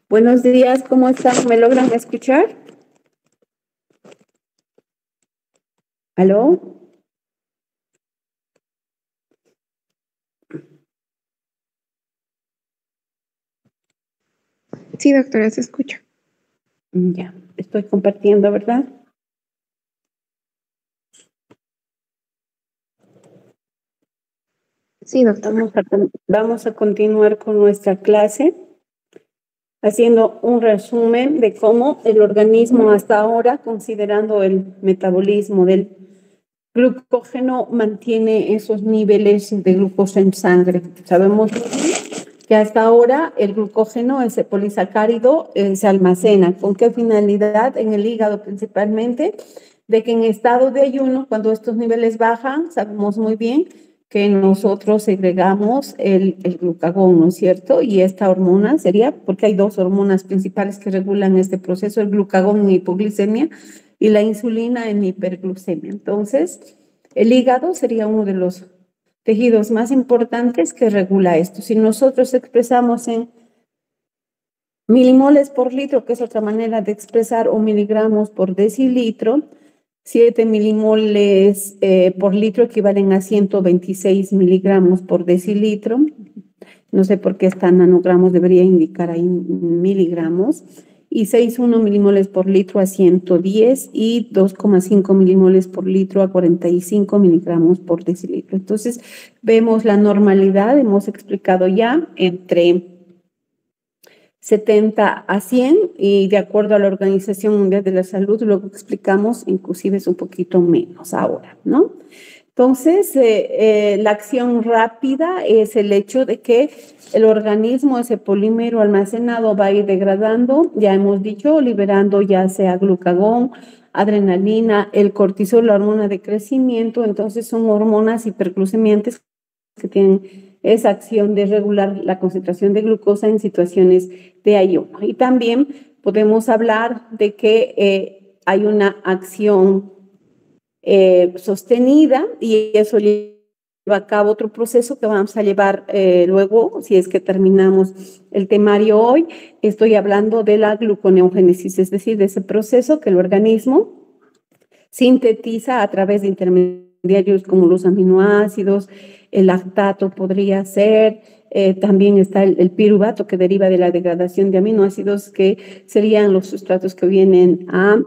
Buenos días, ¿cómo están? ¿Me logran escuchar? ¿Aló? Sí, doctora, se escucha. Ya, estoy compartiendo, ¿verdad? Sí, doctora. Vamos a continuar con nuestra clase, haciendo un resumen de cómo el organismo hasta ahora, considerando el metabolismo del glucógeno, mantiene esos niveles de glucosa en sangre. Sabemos que hasta ahora el glucógeno, ese polisacárido, se almacena. ¿Con qué finalidad? En el hígado principalmente, de que en estado de ayuno, cuando estos niveles bajan, sabemos muy bien que nosotros segregamos el glucagón, ¿no es cierto? Y esta hormona sería, porque hay dos hormonas principales que regulan este proceso, el glucagón en hipoglicemia y la insulina en hiperglucemia. Entonces, el hígado sería uno de los tejidos más importantes que regula esto. Si nosotros expresamos en milimoles por litro, que es otra manera de expresar, o miligramos por decilitro, 7 milimoles por litro equivalen a 126 miligramos por decilitro. No sé por qué está nanogramos, debería indicar ahí miligramos. Y 6,1 milimoles por litro a 110 y 2,5 milimoles por litro a 45 miligramos por decilitro. Entonces, vemos la normalidad, hemos explicado ya, entre 70 a 100 y de acuerdo a la Organización Mundial de la Salud, luego explicamos, inclusive es un poquito menos ahora, ¿no? Entonces, la acción rápida es el hecho de que el organismo, ese polímero almacenado, va a ir degradando, ya hemos dicho, liberando ya sea glucagón, adrenalina, el cortisol, la hormona de crecimiento. Entonces son hormonas hiperglucemiantes que tienen esa acción de regular la concentración de glucosa en situaciones de ayuno. Y también podemos hablar de que hay una acción sostenida, y eso lleva a cabo otro proceso que vamos a llevar luego, si es que terminamos el temario hoy. Estoy hablando de la gluconeogénesis, es decir, de ese proceso que el organismo sintetiza a través de intermediarios como los aminoácidos, el lactato podría ser, también está el piruvato que deriva de la degradación de aminoácidos, que serían los sustratos que vienen a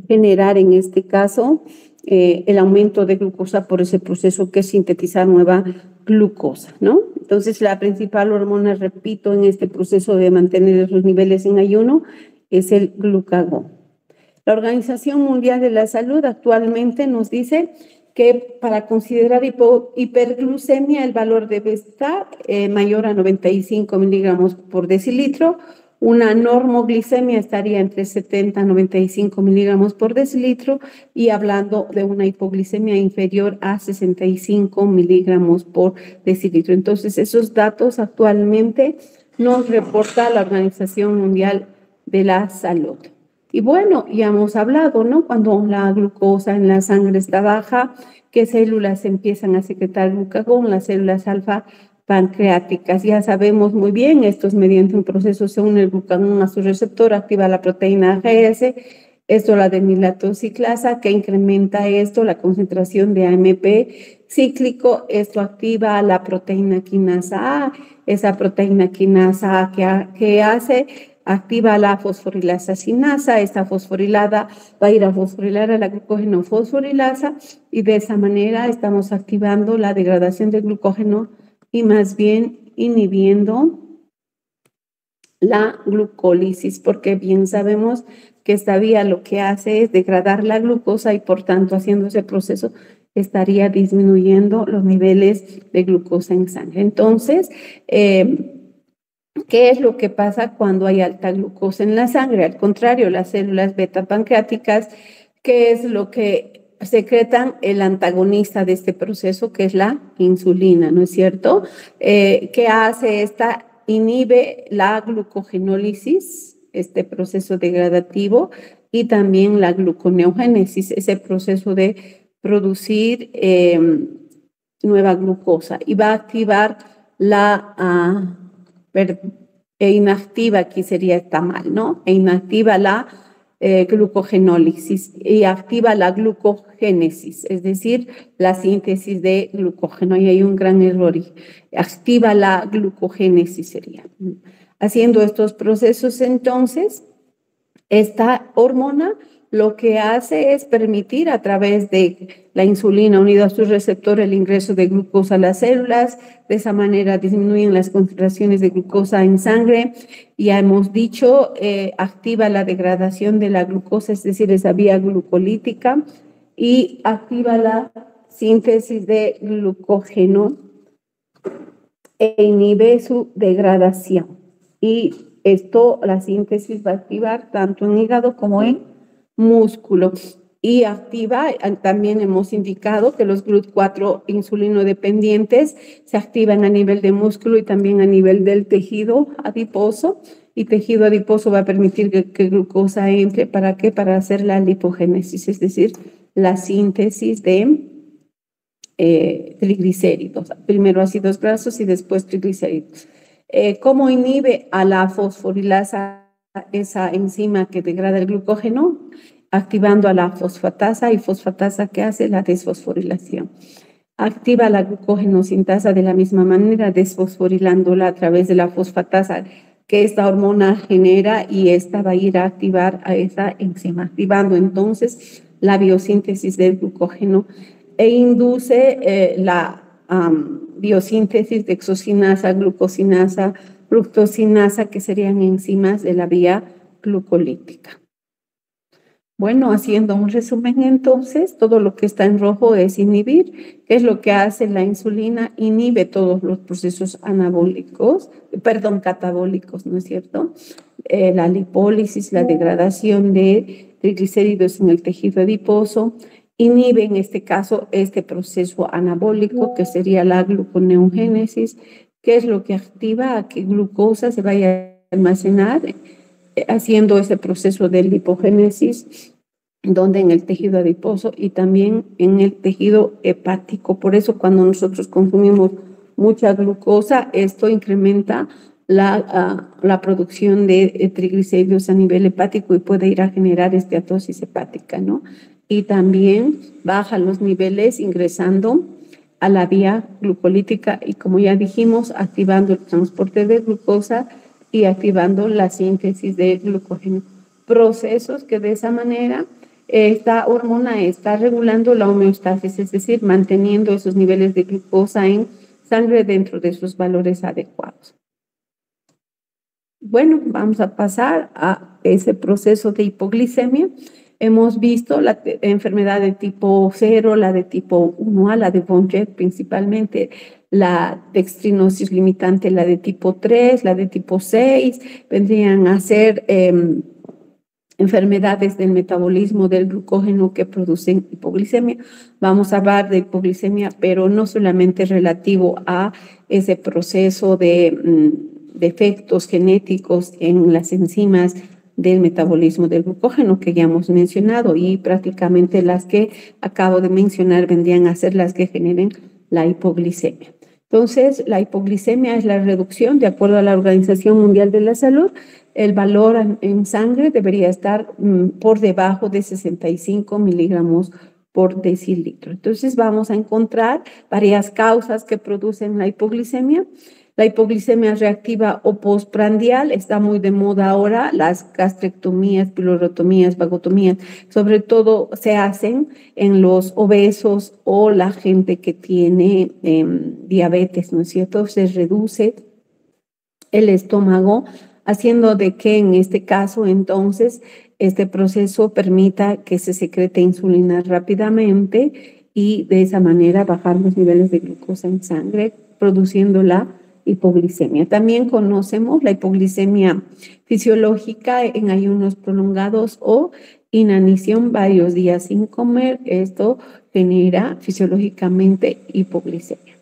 generar en este caso el aumento de glucosa por ese proceso que es sintetizar nueva glucosa, ¿no? Entonces, la principal hormona, repito, en este proceso de mantener esos niveles en ayuno es el glucagón. La Organización Mundial de la Salud actualmente nos dice que para considerar hiperglucemia el valor debe estar mayor a 95 miligramos por decilitro. Una normoglicemia estaría entre 70 y 95 miligramos por decilitro, y hablando de una hipoglicemia inferior a 65 miligramos por decilitro. Entonces, esos datos actualmente nos reporta la Organización Mundial de la Salud. Y bueno, ya hemos hablado, ¿no? Cuando la glucosa en la sangre está baja, ¿qué células empiezan a secretar glucagón? Las células alfa pancreáticas. Ya sabemos muy bien, esto es mediante un proceso, se une el glucagón a su receptor, activa la proteína AGS, esto la desmilatociclasa, que incrementa esto, la concentración de AMP cíclico, esto activa la proteína quinasa A, esa proteína quinasa A que hace, activa la fosforilasa sinasa, esta fosforilada va a ir a fosforilar a la glucógeno fosforilasa, y de esa manera estamos activando la degradación del glucógeno y más bien inhibiendo la glucólisis, porque bien sabemos que esta vía lo que hace es degradar la glucosa y por tanto, haciendo ese proceso, estaría disminuyendo los niveles de glucosa en sangre. Entonces, ¿qué es lo que pasa cuando hay alta glucosa en la sangre? Al contrario, las células beta pancreáticas, ¿qué es lo que secretan? El antagonista de este proceso, que es la insulina, ¿no es cierto? ¿Qué hace esta? Inhibe la glucogenólisis, este proceso degradativo, y también la gluconeogénesis, ese proceso de producir nueva glucosa, y va a activar la e inactiva, aquí sería está mal, ¿no? E inactiva la glucogenólisis y activa la glucogénesis, es decir, la síntesis de glucógeno. Y hay un gran error. Activa la glucogénesis sería. Haciendo estos procesos, entonces, esta hormona lo que hace es permitir a través de la insulina unida a su receptor el ingreso de glucosa a las células. De esa manera disminuyen las concentraciones de glucosa en sangre. Ya hemos dicho, activa la degradación de la glucosa, es decir, esa vía glucolítica, y activa la síntesis de glucógeno e inhibe su degradación. Y esto, la síntesis va a activar tanto en hígado como en músculo. Y activa, también hemos indicado que los GLUT4 insulino dependientes se activan a nivel de músculo y también a nivel del tejido adiposo. Y tejido adiposo va a permitir que glucosa entre. ¿Para qué? Para hacer la lipogénesis, es decir, la síntesis de triglicéridos. Primero ácidos grasos y después triglicéridos. ¿Cómo inhibe a la fosforilasa, esa enzima que degrada el glucógeno? Activando a la fosfatasa, y fosfatasa que hace la desfosforilación. Activa la glucógenosintasa de la misma manera, desfosforilándola a través de la fosfatasa que esta hormona genera, y esta va a ir a activar a esa enzima, activando entonces la biosíntesis del glucógeno e induce la biosíntesis de exocinasa, glucosinasa, fructosinasa, que serían enzimas de la vía glucolítica. Bueno, haciendo un resumen entonces, todo lo que está en rojo es inhibir. ¿Qué es lo que hace la insulina? Inhibe todos los procesos catabólicos, ¿no es cierto? La lipólisis, la degradación de triglicéridos en el tejido adiposo. Inhibe en este caso este proceso anabólico que sería la gluconeogénesis, que es lo que activa a que glucosa se vaya a almacenar, haciendo ese proceso de lipogénesis, donde en el tejido adiposo y también en el tejido hepático. Por eso cuando nosotros consumimos mucha glucosa, esto incrementa la producción de triglicéridos a nivel hepático y puede ir a generar esteatosis hepática, ¿no? Y también baja los niveles ingresando a la vía glucolítica y, como ya dijimos, activando el transporte de glucosa y activando la síntesis de glucógeno. Procesos que de esa manera esta hormona está regulando la homeostasis, es decir, manteniendo esos niveles de glucosa en sangre dentro de sus valores adecuados. Bueno, vamos a pasar a ese proceso de hipoglicemia. Hemos visto la enfermedad de tipo 0, la de tipo 1A, la de von Wieck principalmente, la dextrinosis limitante, la de tipo 3, la de tipo 6, vendrían a ser enfermedades del metabolismo del glucógeno que producen hipoglicemia. Vamos a hablar de hipoglicemia, pero no solamente relativo a ese proceso de defectos genéticos en las enzimas del metabolismo del glucógeno que ya hemos mencionado, y prácticamente las que acabo de mencionar vendrían a ser las que generen la hipoglicemia. Entonces, la hipoglicemia es la reducción, de acuerdo a la Organización Mundial de la Salud, el valor en sangre debería estar por debajo de 65 miligramos por decilitro. Entonces, vamos a encontrar varias causas que producen la hipoglicemia. La hipoglicemia reactiva o postprandial está muy de moda ahora. Las gastrectomías, pilorotomías, vagotomías, sobre todo se hacen en los obesos o la gente que tiene diabetes, ¿no es cierto? Se reduce el estómago, haciendo de que en este caso entonces este proceso permita que se secrete insulina rápidamente y de esa manera bajar los niveles de glucosa en sangre, produciendo la hipoglicemia. También conocemos la hipoglicemia fisiológica en ayunos prolongados o inanición varios días sin comer. Esto genera fisiológicamente hipoglicemia.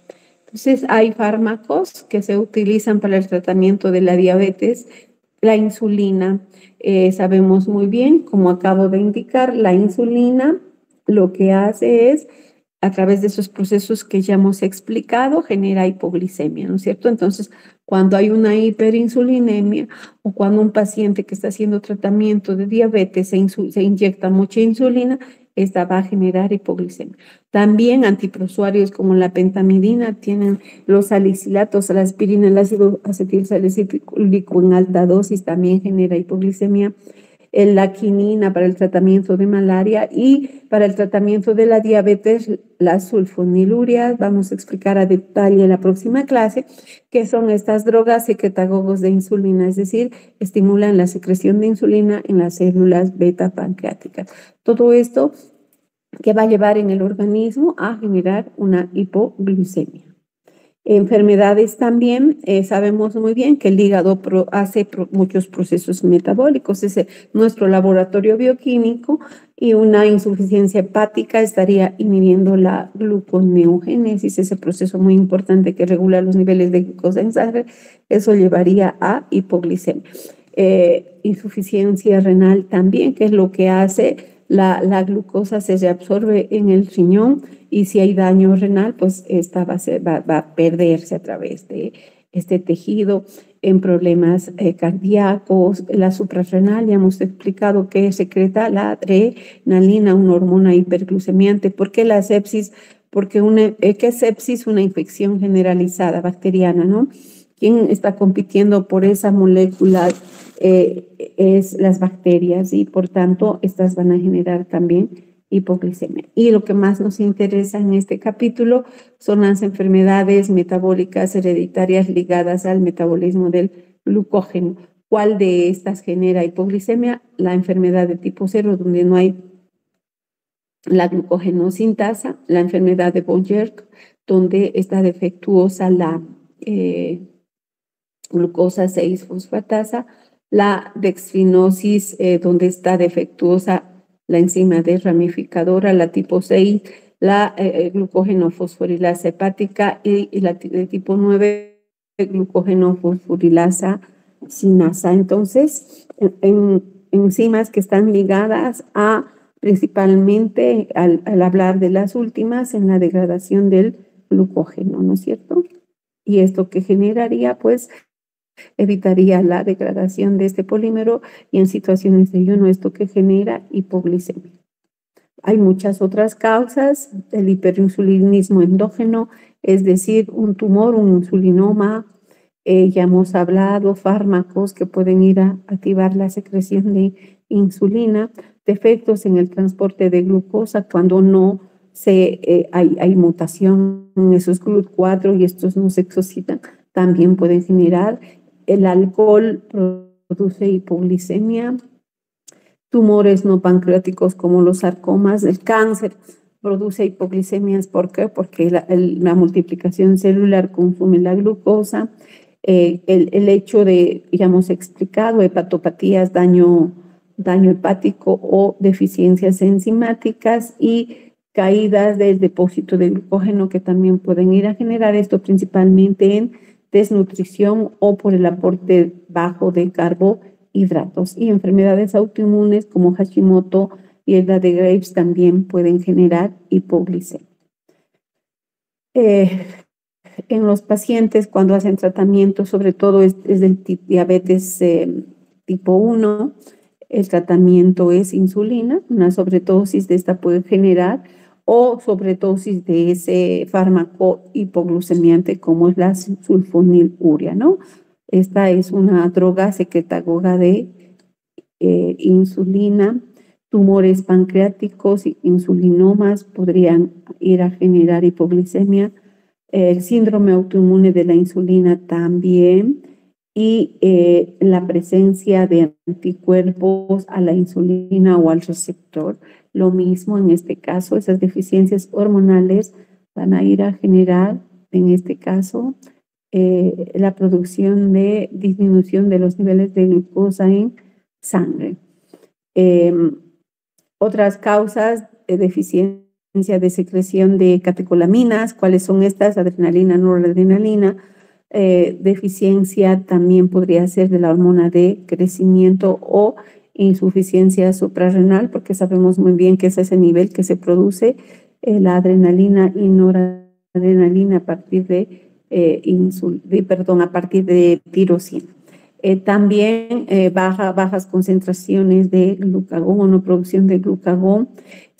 Entonces, hay fármacos que se utilizan para el tratamiento de la diabetes. La insulina, sabemos muy bien, como acabo de indicar, la insulina lo que hace es a través de esos procesos que ya hemos explicado, genera hipoglicemia, ¿no es cierto? Entonces, cuando hay una hiperinsulinemia o cuando un paciente que está haciendo tratamiento de diabetes se inyecta mucha insulina, esta va a generar hipoglicemia. También antiprosuarios como la pentamidina tienen los salicilatos, la aspirina, el ácido acetilsalicílico en alta dosis también genera hipoglicemia. La quinina para el tratamiento de malaria y para el tratamiento de la diabetes, las sulfonilurias. Vamos a explicar a detalle en la próxima clase qué son estas drogas secretagogos de insulina, es decir, estimulan la secreción de insulina en las células beta pancreáticas. Todo esto que va a llevar en el organismo a generar una hipoglucemia. Enfermedades también, sabemos muy bien que el hígado hace muchos procesos metabólicos, es nuestro laboratorio bioquímico, y una insuficiencia hepática estaría inhibiendo la gluconeogénesis, ese proceso muy importante que regula los niveles de glucosa en sangre. Eso llevaría a hipoglicemia. Insuficiencia renal también, que es lo que hace la glucosa se reabsorbe en el riñón, y si hay daño renal, pues esta va a perderse a través de este tejido en problemas cardíacos. La suprarrenal, ya hemos explicado que secreta la adrenalina, una hormona hiperglucemiante. ¿Por qué la sepsis? Porque ¿qué es sepsis? Una infección generalizada bacteriana, ¿no? ¿Quién está compitiendo por esa molécula? Es las bacterias, y por tanto estas van a generar también hipoglicemia. Y lo que más nos interesa en este capítulo son las enfermedades metabólicas hereditarias ligadas al metabolismo del glucógeno. ¿Cuál de estas genera hipoglicemia? La enfermedad de tipo 0, donde no hay la glucogenosintasa, la enfermedad de Boyer, donde está defectuosa la glucosa 6-fosfatasa, la dextrinosis, donde está defectuosa la enzima desramificadora, la tipo 6, la glucogenofosforilasa hepática, y la de tipo 9, glucogenofosforilasa sinasa. Entonces, enzimas que están ligadas principalmente al hablar de las últimas, en la degradación del glucógeno, ¿no es cierto? Y esto que generaría, pues, evitaría la degradación de este polímero, y en situaciones de ayuno esto que genera hipoglicemia. Hay muchas otras causas, el hiperinsulinismo endógeno, es decir, un tumor, un insulinoma. Ya hemos hablado, fármacos que pueden ir a activar la secreción de insulina, defectos en el transporte de glucosa cuando no hay mutación en esos GLUT4 y estos no se exocitan, también pueden generar. El alcohol produce hipoglicemia, tumores no pancreáticos como los sarcomas, el cáncer produce hipoglicemias. ¿Por qué? Porque la multiplicación celular consume la glucosa. El hecho de, ya hemos explicado, hepatopatías, daño hepático o deficiencias enzimáticas, y caídas del depósito de glucógeno que también pueden ir a generar esto, principalmente en desnutrición o por el aporte bajo de carbohidratos. Y enfermedades autoinmunes como Hashimoto y el de Graves también pueden generar hipoglicemia. En los pacientes cuando hacen tratamiento, sobre todo es del diabetes tipo 1, el tratamiento es insulina. Una sobredosis de esta puede generar, o sobredosis de ese fármaco hipoglucemiante como es la sulfoniluria, ¿no? Esta es una droga secretagoga de insulina. Tumores pancreáticos y insulinomas podrían ir a generar hipoglicemia. El síndrome autoinmune de la insulina también, y la presencia de anticuerpos a la insulina o al receptor. Lo mismo en este caso, esas deficiencias hormonales van a ir a generar, en este caso, la producción de disminución de los niveles de glucosa en sangre. Otras causas de deficiencia de secreción de catecolaminas, ¿cuáles son estas? Adrenalina, noradrenalina. Deficiencia también podría ser de la hormona de crecimiento, o insuficiencia suprarrenal, porque sabemos muy bien que es ese nivel que se produce la adrenalina y noradrenalina a partir a partir de tirosina. También bajas concentraciones de glucagón o no producción de glucagón.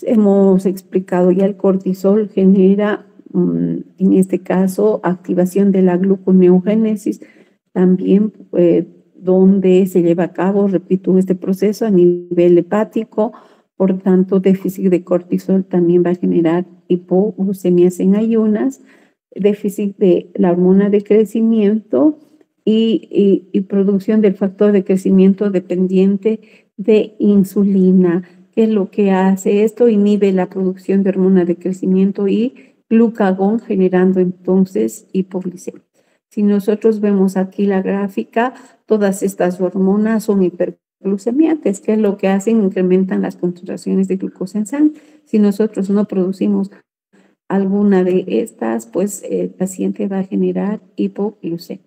Hemos explicado ya el cortisol genera, en este caso, activación de la gluconeogénesis, también donde se lleva a cabo, repito, este proceso a nivel hepático. Por tanto, déficit de cortisol también va a generar hipoglucemias en ayunas, déficit de la hormona de crecimiento y producción del factor de crecimiento dependiente de insulina. ¿Qué es lo que hace esto? Inhibe la producción de hormona de crecimiento y glucagón, generando entonces hipoglucemia. Si nosotros vemos aquí la gráfica, todas estas hormonas son hiperglucemiantes, que es lo que hacen, incrementan las concentraciones de glucosa en sangre. Si nosotros no producimos alguna de estas, pues el paciente va a generar hipoglucemia.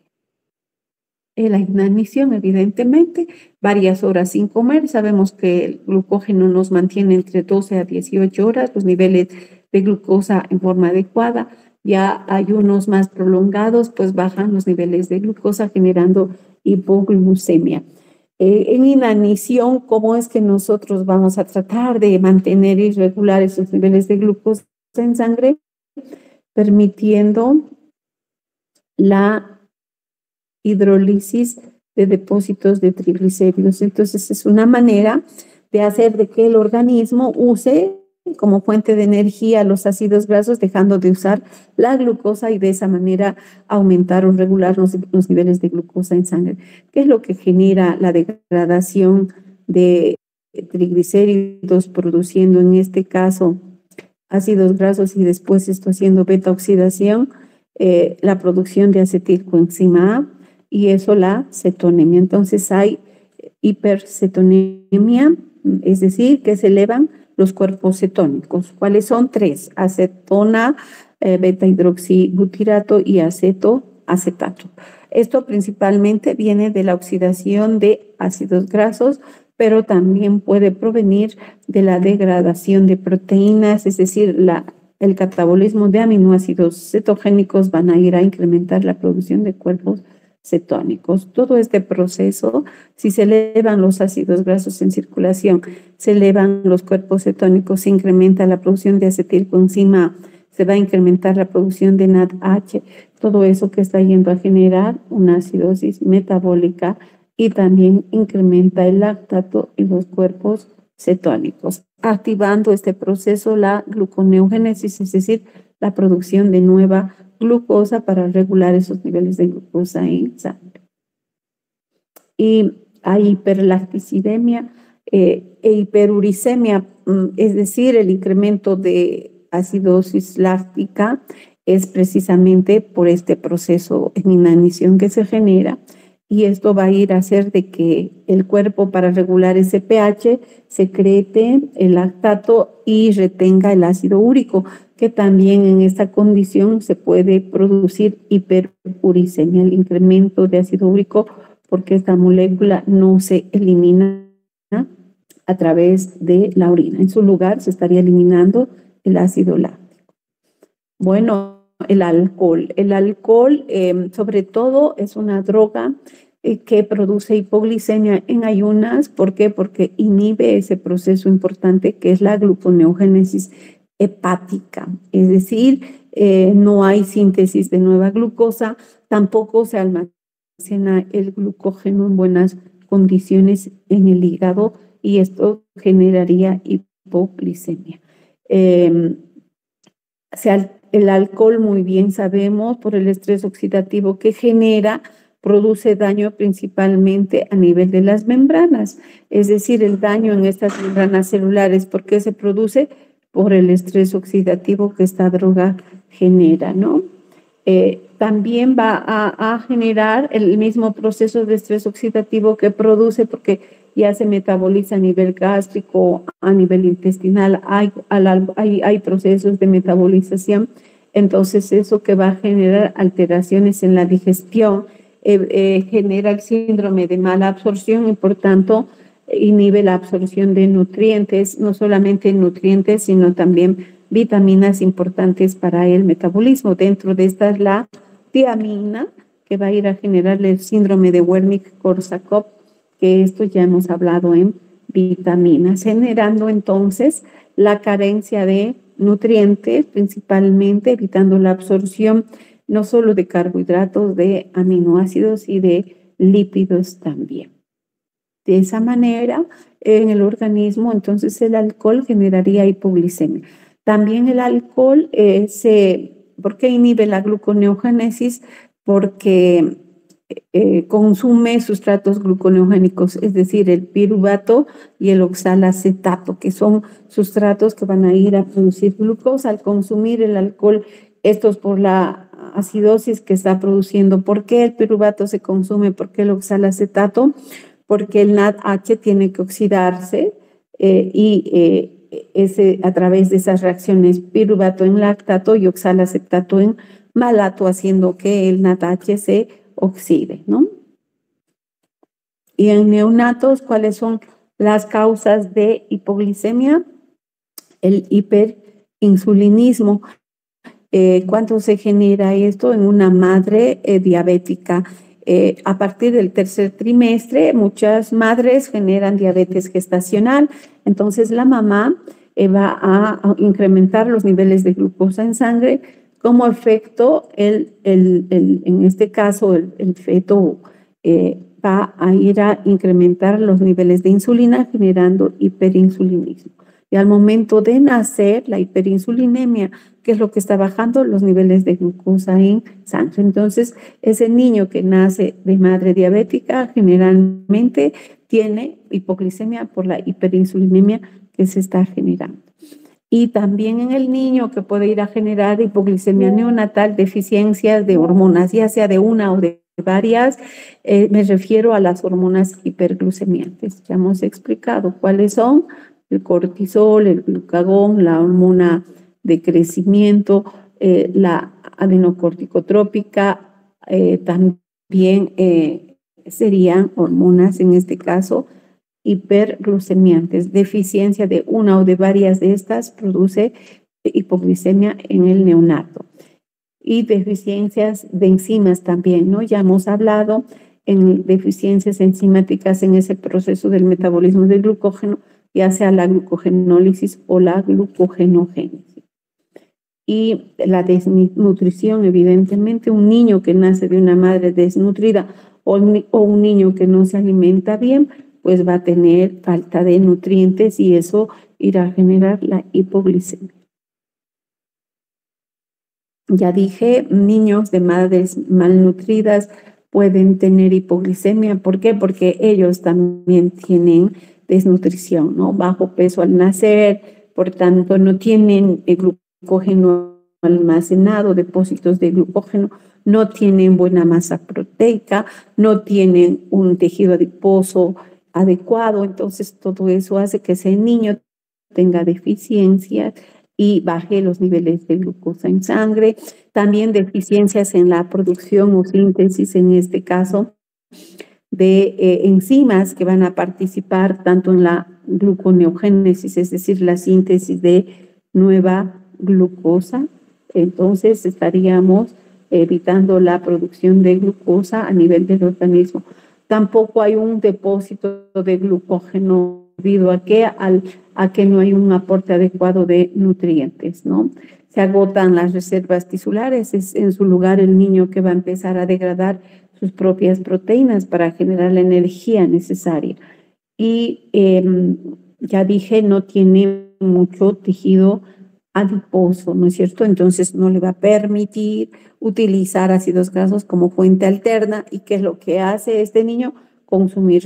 La inanición, evidentemente, varias horas sin comer. Sabemos que el glucógeno nos mantiene entre 12 a 18 horas, los niveles de glucosa en forma adecuada. Ya ayunos más prolongados, pues bajan los niveles de glucosa generando hipoglucemia. En inanición, ¿cómo es que nosotros vamos a tratar de mantener y regular esos niveles de glucosa en sangre? Permitiendo la hidrólisis de depósitos de triglicéridos. Entonces, es una manera de hacer de que el organismo use como fuente de energía los ácidos grasos, dejando de usar la glucosa y de esa manera aumentar o regular los niveles de glucosa en sangre. ¿Qué es lo que genera la degradación de triglicéridos, produciendo en este caso ácidos grasos y después esto haciendo beta oxidación? La producción de acetilcoenzima A, y eso la cetonemia. Entonces hay hipercetonemia, es decir, que se elevan los cuerpos cetónicos. ¿Cuáles son? 3: acetona, beta hidroxibutirato y acetato. Esto principalmente viene de la oxidación de ácidos grasos, pero también puede provenir de la degradación de proteínas, es decir, el catabolismo de aminoácidos cetogénicos van a ir a incrementar la producción de cuerpos cetónicos. Todo este proceso, si se elevan los ácidos grasos en circulación, se elevan los cuerpos cetónicos, se incrementa la producción de acetilcoenzima, se va a incrementar la producción de NADH, todo eso que está yendo a generar una acidosis metabólica y también incrementa el lactato y los cuerpos cetónicos, activando este proceso la gluconeogénesis, es decir, la producción de nueva glucosa para regular esos niveles de glucosa en sangre. Y hay hiperlacticidemia e hiperuricemia, es decir, el incremento de acidosis láctica es precisamente por este proceso en inanición que se genera, y esto va a ir a hacer de que el cuerpo, para regular ese pH, secrete el lactato y retenga el ácido úrico, que también en esta condición se puede producir hiperuricemia, el incremento de ácido úrico, porque esta molécula no se elimina a través de la orina. En su lugar se estaría eliminando el ácido láctico. Bueno, el alcohol. El alcohol, sobre todo, es una droga que produce hipoglicemia en ayunas. ¿Por qué? Porque inhibe ese proceso importante que es la gluconeogénesis hepática. Es decir, no hay síntesis de nueva glucosa, tampoco se almacena el glucógeno en buenas condiciones en el hígado, y esto generaría hipoglicemia. El alcohol, muy bien sabemos, por el estrés oxidativo que genera, produce daño principalmente a nivel de las membranas, es decir, el daño en estas membranas celulares. ¿Por qué se produce? Por el estrés oxidativo que esta droga genera, ¿no? También va a generar el mismo proceso de estrés oxidativo que produce, porque ya se metaboliza a nivel gástrico, a nivel intestinal, hay procesos de metabolización. Entonces, eso que va a generar alteraciones en la digestión, genera el síndrome de mala absorción, y por tanto inhibe la absorción de nutrientes, no solamente nutrientes, sino también vitaminas importantes para el metabolismo. Dentro de esta es la tiamina, que va a ir a generar el síndrome de Wernicke-Korsakoff, que esto ya hemos hablado en vitaminas, generando entonces la carencia de nutrientes, principalmente evitando la absorción no solo de carbohidratos, de aminoácidos y de lípidos también. De esa manera, en el organismo, entonces el alcohol generaría hipoglicemia. También el alcohol ¿por qué inhibe la gluconeogénesis? Porque consume sustratos gluconeogénicos, es decir, el piruvato y el oxalacetato, que son sustratos que van a ir a producir glucosa. Al consumir el alcohol, estos por la acidosis que está produciendo. ¿Por qué el piruvato se consume? ¿Por qué el oxalacetato? Porque el NADH tiene que oxidarse a través de esas reacciones piruvato en lactato y oxalacetato en malato, haciendo que el NADH se oxide, ¿no? Y en neonatos, ¿cuáles son las causas de hipoglicemia? El hiperinsulinismo. ¿Cuánto se genera esto en una madre diabética? A partir del tercer trimestre, muchas madres generan diabetes gestacional, entonces la mamá va a incrementar los niveles de glucosa en sangre. Como efecto, en este caso, el feto va a ir a incrementar los niveles de insulina, generando hiperinsulinismo. Y al momento de nacer, la hiperinsulinemia, que es lo que está bajando los niveles de glucosa en sangre. Entonces, ese niño que nace de madre diabética generalmente tiene hipoglicemia por la hiperinsulinemia que se está generando. Y también en el niño que puede ir a generar hipoglicemia neonatal, deficiencias de hormonas, ya sea de una o de varias, me refiero a las hormonas hiperglucemiantes. Ya hemos explicado cuáles son: el cortisol, el glucagón, la hormona de crecimiento, la adenocorticotrópica, también serían hormonas, en este caso, hiperglucemiantes. Deficiencia de una o de varias de estas produce hipoglicemia en el neonato. Y deficiencias de enzimas también, ¿no? Ya hemos hablado en deficiencias enzimáticas en ese proceso del metabolismo del glucógeno, ya sea la glucogenólisis o la glucogenogénesis. Y la desnutrición, evidentemente, un niño que nace de una madre desnutrida o un niño que no se alimenta bien, pues va a tener falta de nutrientes y eso irá a generar la hipoglicemia. Ya dije, niños de madres malnutridas pueden tener hipoglicemia. ¿Por qué? Porque ellos también tienen desnutrición, ¿no? Bajo peso al nacer, por tanto no tienen glucógeno almacenado, depósitos de glucógeno, no tienen buena masa proteica, no tienen un tejido adiposo adecuado. Entonces todo eso hace que ese niño tenga deficiencias y baje los niveles de glucosa en sangre. También deficiencias en la producción o síntesis, en este caso, de enzimas que van a participar tanto en la gluconeogénesis, es decir, la síntesis de nueva glucosa. Entonces estaríamos evitando la producción de glucosa a nivel del organismo. Tampoco hay un depósito de glucógeno debido a que no hay un aporte adecuado de nutrientes, ¿no? Se agotan las reservas tisulares, es en su lugar el niño que va a empezar a degradar sus propias proteínas para generar la energía necesaria. Y ya dije, no tiene mucho tejido adiposo, ¿no es cierto? Entonces no le va a permitir utilizar ácidos grasos como fuente alterna. ¿Y qué es lo que hace este niño? Consumir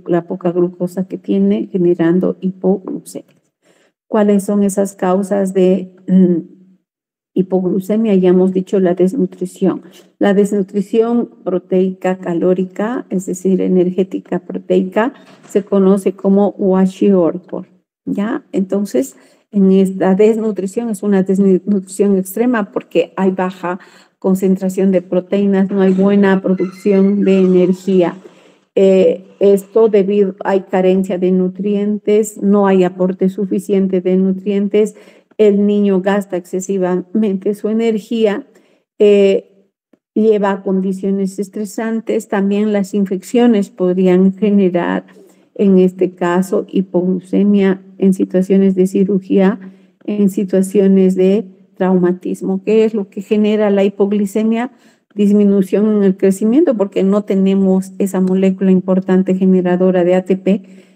la poca glucosa que tiene, generando hipoglucemia. ¿Cuáles son esas causas de hipoglucemia? Ya hemos dicho la desnutrición. La desnutrición proteica calórica, es decir, energética proteica, se conoce como kwashiorkor, ¿ya? Entonces, en esta desnutrición es una desnutrición extrema porque hay baja concentración de proteínas, no hay buena producción de energía. Esto hay carencia de nutrientes, no hay aporte suficiente de nutrientes el niño gasta excesivamente su energía, lleva a condiciones estresantes. También las infecciones podrían generar, en este caso, hipoglucemia en situaciones de cirugía, en situaciones de traumatismo. ¿Qué es lo que genera la hipoglicemia? Disminución en el crecimiento, porque no tenemos esa molécula importante generadora de ATP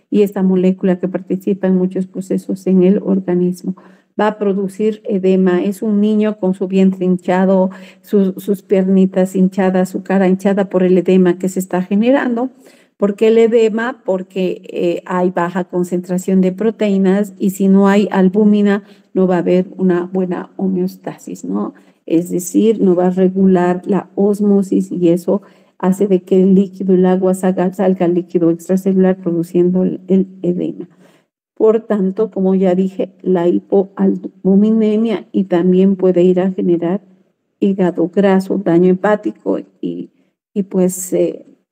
y esta molécula que participa en muchos procesos en el organismo. Va a producir edema. Es un niño con su vientre hinchado, sus piernitas hinchadas, su cara hinchada por el edema que se está generando. ¿Por qué el edema? Porque hay baja concentración de proteínas y si no hay albúmina no va a haber una buena homeostasis, ¿no? Es decir, no va a regular la ósmosis y eso hace de que el líquido, el agua salga líquido extracelular produciendo el edema. Por tanto, como ya dije, la hipoalbuminemia y también puede ir a generar hígado graso, daño hepático y pues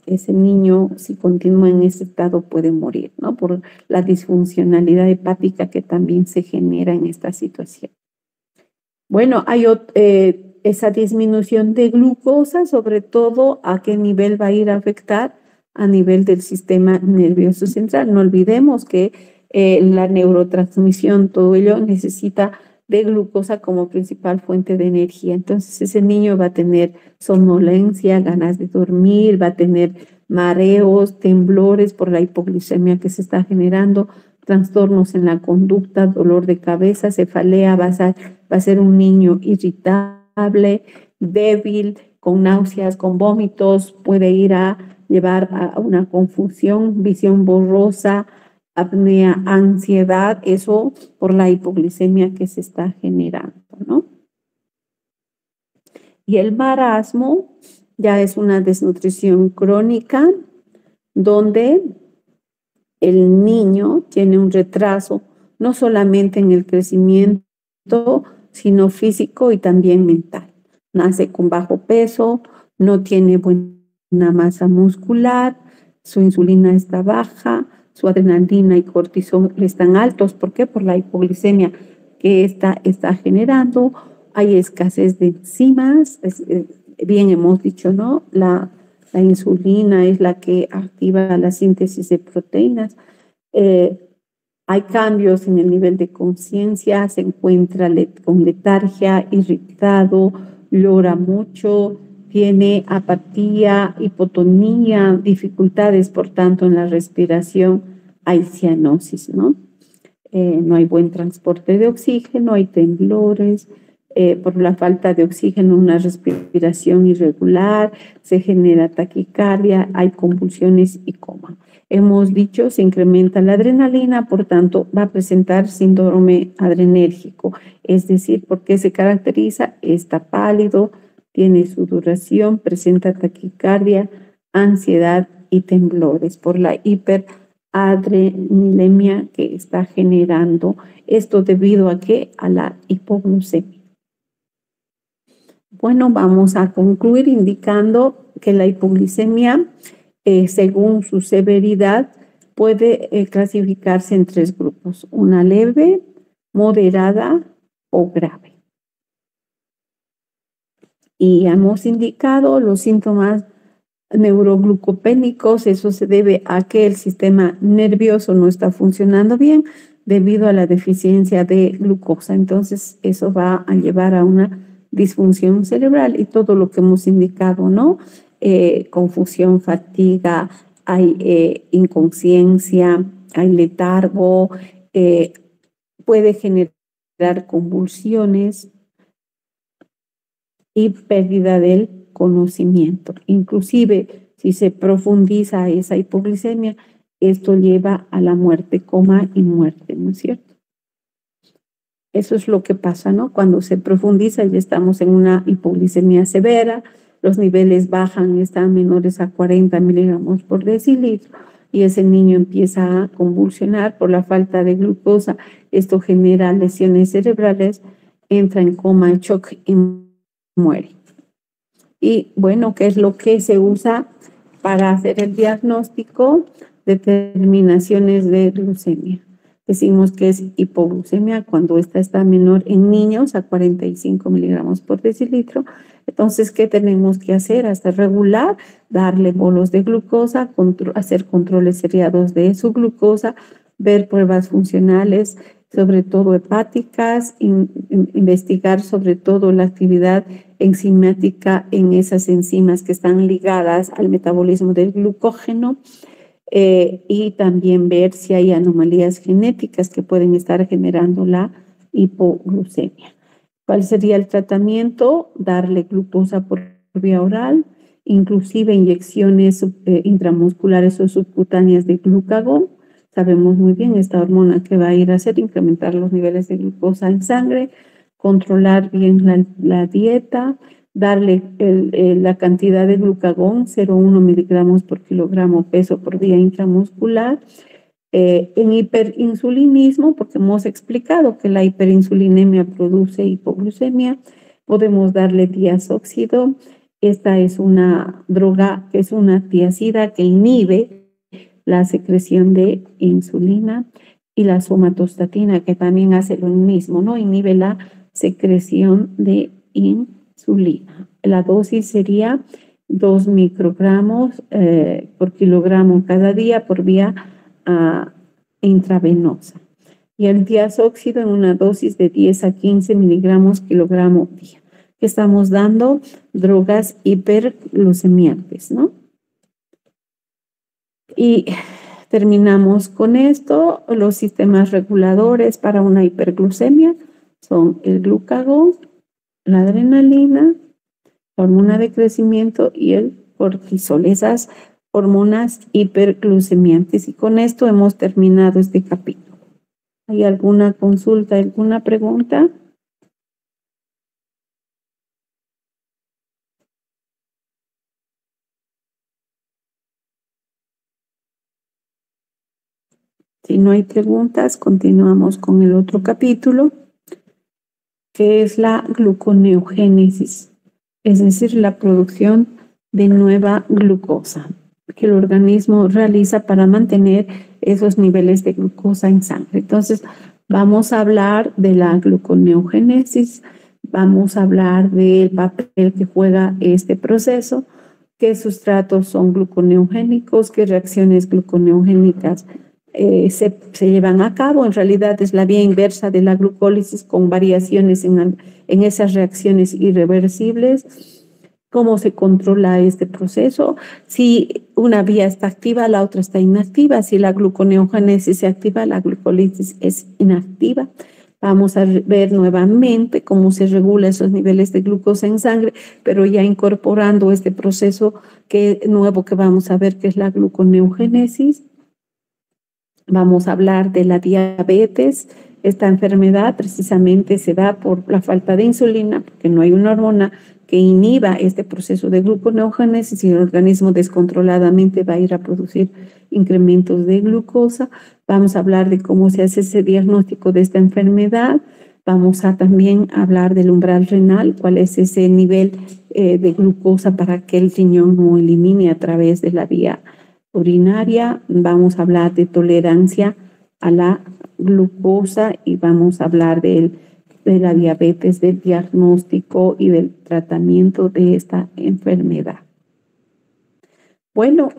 ese niño, si continúa en ese estado, puede morir, ¿no? Por la disfuncionalidad hepática que también se genera en esta situación. Bueno, hay esa disminución de glucosa, sobre todo, ¿a qué nivel va a ir a afectar? A nivel del sistema nervioso central. No olvidemos que la neurotransmisión, todo ello necesita de glucosa como principal fuente de energía. Entonces, ese niño va a tener somnolencia, ganas de dormir, va a tener mareos, temblores por la hipoglucemia que se está generando, trastornos en la conducta, dolor de cabeza, cefalea, va a ser un niño irritable, débil, con náuseas, con vómitos, puede ir a llevar a una confusión, visión borrosa, apnea, ansiedad, eso por la hipoglicemia que se está generando, ¿no? Y el marasmo ya es una desnutrición crónica donde el niño tiene un retraso no solamente en el crecimiento, sino físico y también mental. Nace con bajo peso, no tiene buena masa muscular, su insulina está baja, su adrenalina y cortisol están altos. ¿Por qué? Por la hipoglicemia que está generando. Hay escasez de enzimas, bien hemos dicho, ¿no? La insulina es la que activa la síntesis de proteínas. Hay cambios en el nivel de conciencia, se encuentra con letargia, irritado, llora mucho, tiene apatía, hipotonía, dificultades, por tanto, en la respiración, hay cianosis, ¿no? No hay buen transporte de oxígeno, hay temblores, por la falta de oxígeno, una respiración irregular, se genera taquicardia, hay convulsiones y coma. Hemos dicho, se incrementa la adrenalina, por tanto, va a presentar síndrome adrenérgico, es decir, ¿por qué se caracteriza? Está pálido, tiene sudoración, presenta taquicardia, ansiedad y temblores por la hiperadrenalinemia que está generando. ¿Esto debido a qué? A la hipoglucemia. Bueno, vamos a concluir indicando que la hipoglicemia, según su severidad, puede clasificarse en 3 grupos: una leve, moderada o grave. Y hemos indicado los síntomas neuroglucopénicos. Eso se debe a que el sistema nervioso no está funcionando bien debido a la deficiencia de glucosa. Entonces, eso va a llevar a una disfunción cerebral y todo lo que hemos indicado, ¿no? Confusión, fatiga, hay inconsciencia, hay letargo, puede generar convulsiones y pérdida del conocimiento. Inclusive, si se profundiza esa hipoglicemia, esto lleva a la muerte, coma y muerte, ¿no es cierto? Eso es lo que pasa, ¿no? Cuando se profundiza ya estamos en una hipoglicemia severa, los niveles bajan, están menores a 40 miligramos por decilitro y ese niño empieza a convulsionar por la falta de glucosa. Esto genera lesiones cerebrales, entra en coma, en shock y muere. Y bueno, ¿qué es lo que se usa para hacer el diagnóstico? Determinaciones de glucemia. Decimos que es hipoglucemia cuando esta está menor en niños a 45 miligramos por decilitro. Entonces, ¿qué tenemos que hacer? Hasta regular, darle bolos de glucosa, hacer controles seriados de su glucosa, ver pruebas funcionales, sobre todo hepáticas, investigar sobre todo la actividad enzimática en esas enzimas que están ligadas al metabolismo del glucógeno. Y también ver si hay anomalías genéticas que pueden estar generando la hipoglucemia. ¿Cuál sería el tratamiento? Darle glucosa por vía oral, inclusive inyecciones intramusculares o subcutáneas de glucagón. Sabemos muy bien esta hormona que va a ir a hacer incrementar los niveles de glucosa en sangre, controlar bien la dieta, darle la cantidad de glucagón, 0,1 miligramos por kilogramo peso por vía intramuscular. En hiperinsulinismo, porque hemos explicado que la hiperinsulinemia produce hipoglucemia, podemos darle diazóxido. Esta es una droga que es una tiazida que inhibe la secreción de insulina, y la somatostatina, que también hace lo mismo, ¿no? Inhibe la secreción de insulina. La dosis sería 2 microgramos por kilogramo cada día por vía intravenosa. Y el diazóxido en una dosis de 10 a 15 miligramos kilogramo día. Estamos dando drogas hiperglucemiantes, ¿no? Y terminamos con esto. Los sistemas reguladores para una hiperglucemia son el glucagón, la adrenalina, la hormona de crecimiento y el cortisol, esas hormonas hiperglucemiantes. Y con esto hemos terminado este capítulo. ¿Hay alguna consulta, alguna pregunta? Si no hay preguntas, continuamos con el otro capítulo, que es la gluconeogénesis, es decir, la producción de nueva glucosa que el organismo realiza para mantener esos niveles de glucosa en sangre. Entonces, vamos a hablar de la gluconeogénesis, vamos a hablar del papel que juega este proceso, qué sustratos son gluconeogénicos, qué reacciones gluconeogénicas se llevan a cabo. En realidad es la vía inversa de la glucólisis con variaciones en esas reacciones irreversibles. ¿Cómo se controla este proceso? Si una vía está activa, la otra está inactiva. Si la gluconeogénesis se activa, la glucólisis es inactiva. Vamos a ver nuevamente cómo se regula esos niveles de glucosa en sangre, pero ya incorporando este proceso nuevo que vamos a ver, que es la gluconeogénesis. Vamos a hablar de la diabetes. Esta enfermedad precisamente se da por la falta de insulina, porque no hay una hormona que inhiba este proceso de gluconeogénesis y el organismo descontroladamente va a ir a producir incrementos de glucosa. Vamos a hablar de cómo se hace ese diagnóstico de esta enfermedad. Vamos a también hablar del umbral renal, cuál es ese nivel de glucosa para que el riñón no elimine a través de la vía urinaria. Vamos a hablar de tolerancia a la glucosa y vamos a hablar de la diabetes, del diagnóstico y del tratamiento de esta enfermedad. Bueno,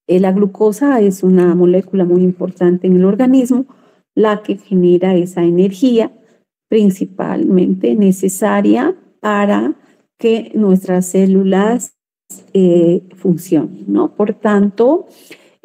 la glucosa es una molécula muy importante en el organismo, la que genera esa energía principalmente necesaria para que nuestras células funcionen, ¿no? Por tanto,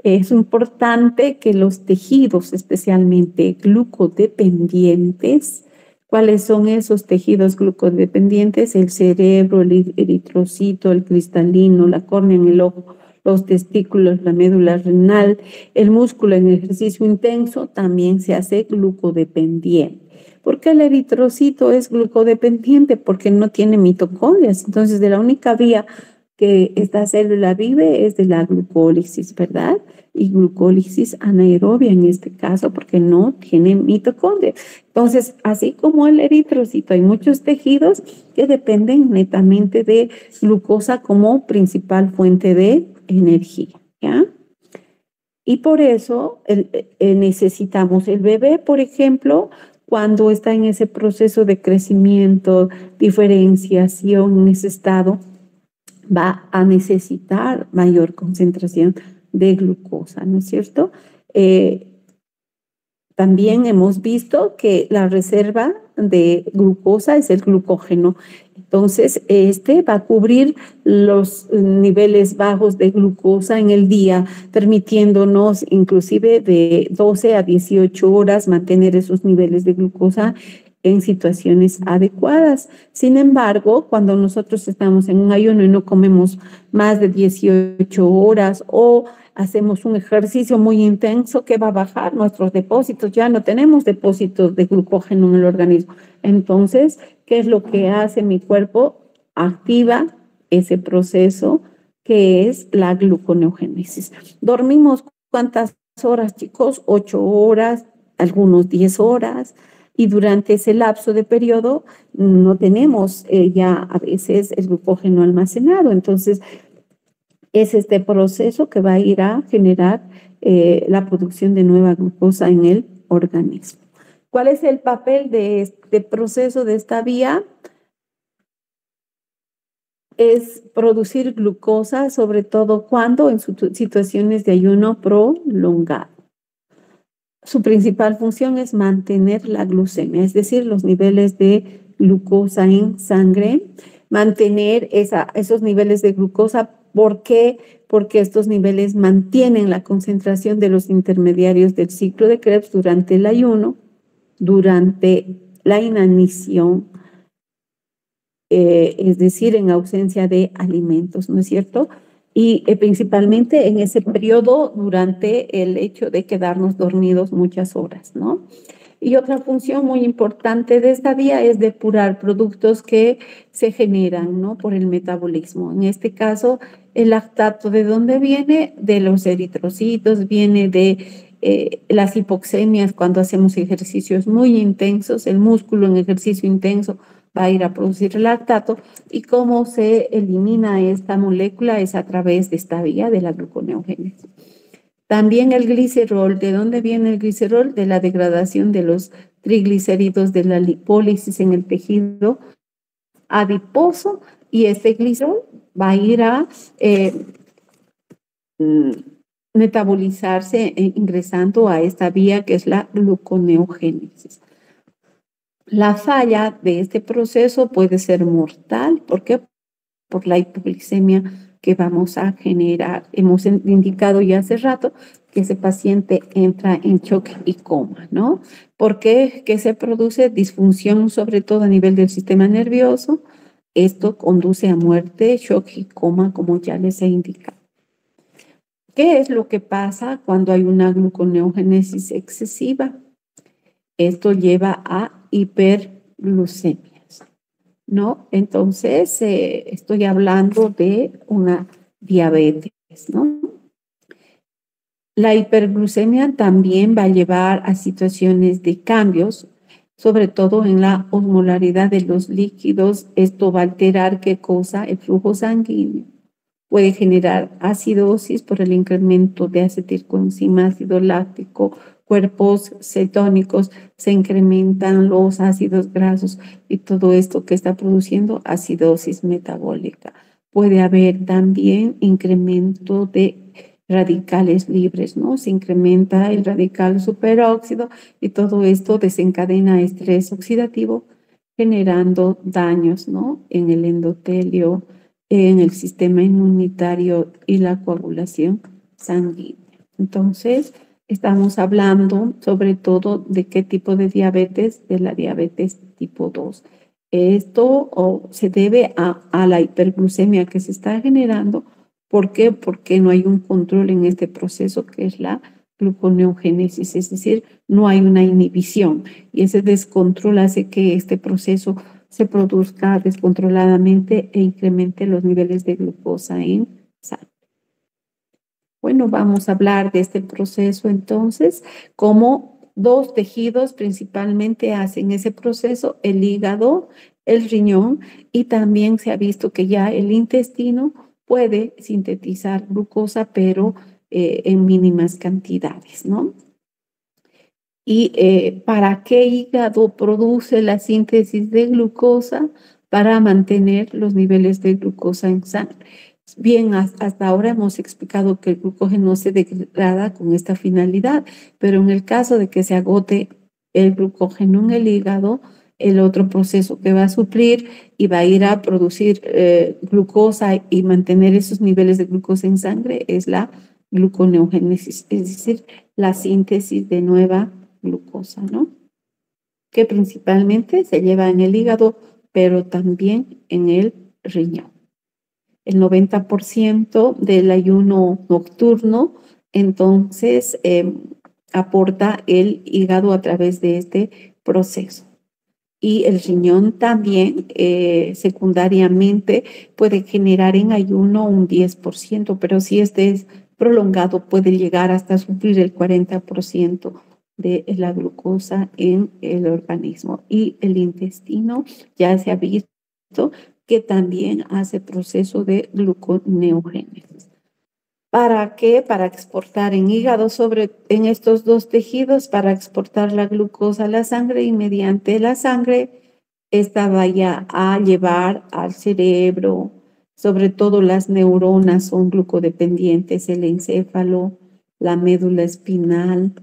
es importante que los tejidos, especialmente glucodependientes, ¿cuáles son esos tejidos glucodependientes? El cerebro, el eritrocito, el cristalino, la córnea en el ojo, los testículos, la médula renal, el músculo en ejercicio intenso también se hace glucodependiente. ¿Por qué el eritrocito es glucodependiente? Porque no tiene mitocondrias. Entonces, de la única vía que esta célula vive es de la glucólisis, ¿verdad? Y glucólisis anaerobia en este caso, porque no tiene mitocondria. Entonces, así como el eritrocito, hay muchos tejidos que dependen netamente de glucosa como principal fuente de energía, ¿ya? Y por eso necesitamos el bebé, por ejemplo, cuando está en ese proceso de crecimiento, diferenciación, en ese estado, va a necesitar mayor concentración de glucosa, ¿no es cierto? También hemos visto que la reserva de glucosa es el glucógeno. Entonces, este va a cubrir los niveles bajos de glucosa en el día, permitiéndonos inclusive de 12 a 18 horas mantener esos niveles de glucosa en situaciones adecuadas. Sin embargo, cuando nosotros estamos en un ayuno y no comemos más de 18 horas o hacemos un ejercicio muy intenso, que va a bajar nuestros depósitos, ya no tenemos depósitos de glucógeno en el organismo. Entonces, ¿qué es lo que hace mi cuerpo? Activa ese proceso que es la gluconeogénesis. ¿Dormimos cuántas horas, chicos? 8 horas, algunos 10 horas. Y durante ese lapso de periodo no tenemos ya a veces el glucógeno almacenado. Entonces, es este proceso que va a ir a generar la producción de nueva glucosa en el organismo. ¿Cuál es el papel de este proceso, de esta vía? Es producir glucosa, sobre todo cuando en situaciones de ayuno prolongado. Su principal función es mantener la glucemia, es decir, los niveles de glucosa en sangre, mantener esos niveles de glucosa. ¿Por qué? Porque estos niveles mantienen la concentración de los intermediarios del ciclo de Krebs durante el ayuno, durante la inanición, es decir, en ausencia de alimentos, ¿no es cierto? Y principalmente en ese periodo durante el hecho de quedarnos dormidos muchas horas, ¿no? Y otra función muy importante de esta vía es depurar productos que se generan, ¿no?, por el metabolismo. En este caso, el lactato, ¿de dónde viene? De los eritrocitos, viene de las hipoxemias cuando hacemos ejercicios muy intensos, el músculo en ejercicio intenso va a ir a producir el lactato, y cómo se elimina esta molécula es a través de esta vía de la gluconeogénesis. También el glicerol. ¿De dónde viene el glicerol? De la degradación de los triglicéridos, de la lipólisis en el tejido adiposo, y este glicerol va a ir a metabolizarse ingresando a esta vía que es la gluconeogénesis. La falla de este proceso puede ser mortal. ¿Por qué? Por la hipoglicemia que vamos a generar. Hemos indicado ya hace rato que ese paciente entra en shock y coma, ¿no? ¿Por qué? Que se produce disfunción, sobre todo a nivel del sistema nervioso. Esto conduce a muerte, shock y coma, como ya les he indicado. ¿Qué es lo que pasa cuando hay una gluconeogénesis excesiva? Esto lleva a hiperglucemias, ¿no? Entonces, estoy hablando de una diabetes, ¿no? La hiperglucemia también va a llevar a situaciones de cambios, sobre todo en la osmolaridad de los líquidos. Esto va a alterar, ¿qué cosa? El flujo sanguíneo. Puede generar acidosis por el incremento de acetilcoenzima, ácido láctico, cuerpos cetónicos, se incrementan los ácidos grasos y todo esto que está produciendo acidosis metabólica. Puede haber también incremento de radicales libres, ¿no? Se incrementa el radical superóxido y todo esto desencadena estrés oxidativo, generando daños, ¿no?, en el endotelio, en el sistema inmunitario y la coagulación sanguínea. Entonces, estamos hablando sobre todo de qué tipo de diabetes, de la diabetes tipo 2. Esto se debe a la hiperglucemia que se está generando. ¿Por qué? Porque no hay un control en este proceso que es la gluconeogénesis, es decir, no hay una inhibición, y ese descontrol hace que este proceso se produzca descontroladamente e incremente los niveles de glucosa en sangre. Bueno, vamos a hablar de este proceso entonces, cómo dos tejidos principalmente hacen ese proceso: el hígado, el riñón, y también se ha visto que ya el intestino puede sintetizar glucosa, pero en mínimas cantidades, ¿no? ¿Y para qué hígado produce la síntesis de glucosa? Para mantener los niveles de glucosa en sangre. Bien, hasta ahora hemos explicado que el glucógeno se degrada con esta finalidad, pero en el caso de que se agote el glucógeno en el hígado, el otro proceso que va a suplir y va a ir a producir glucosa y mantener esos niveles de glucosa en sangre es la gluconeogénesis, es decir, la síntesis de nueva glucosa, ¿no? Que principalmente se lleva en el hígado, pero también en el riñón. El 90% del ayuno nocturno, entonces, aporta el hígado a través de este proceso. Y el riñón también, secundariamente, puede generar en ayuno un 10%, pero si este es prolongado, puede llegar hasta suplir el 40% de la glucosa en el organismo. Y el intestino ya se ha visto que también hace proceso de gluconeogénesis. ¿Para qué? Para exportar en hígado, en estos dos tejidos, para exportar la glucosa a la sangre y mediante la sangre, esta vaya a llevar al cerebro, sobre todo las neuronas son glucodependientes, el encéfalo, la médula espinal,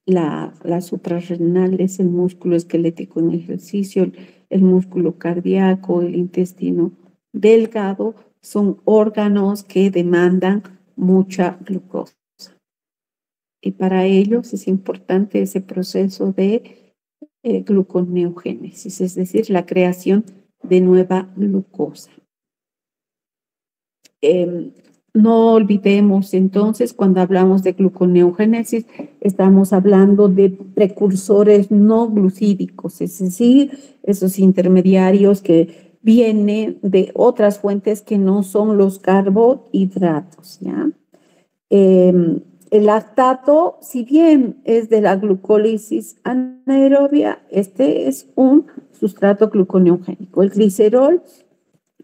la suprarrenal es el músculo esquelético en ejercicio, el músculo cardíaco, el intestino delgado, son órganos que demandan mucha glucosa. Y para ellos es importante ese proceso de gluconeogénesis, es decir, la creación de nueva glucosa. No olvidemos entonces, cuando hablamos de gluconeogénesis, estamos hablando de precursores no glucídicos, es decir, esos intermediarios que vienen de otras fuentes que no son los carbohidratos, ¿ya? El lactato, si bien es de la glucólisis anaerobia, este es un sustrato gluconeogénico. El glicerol,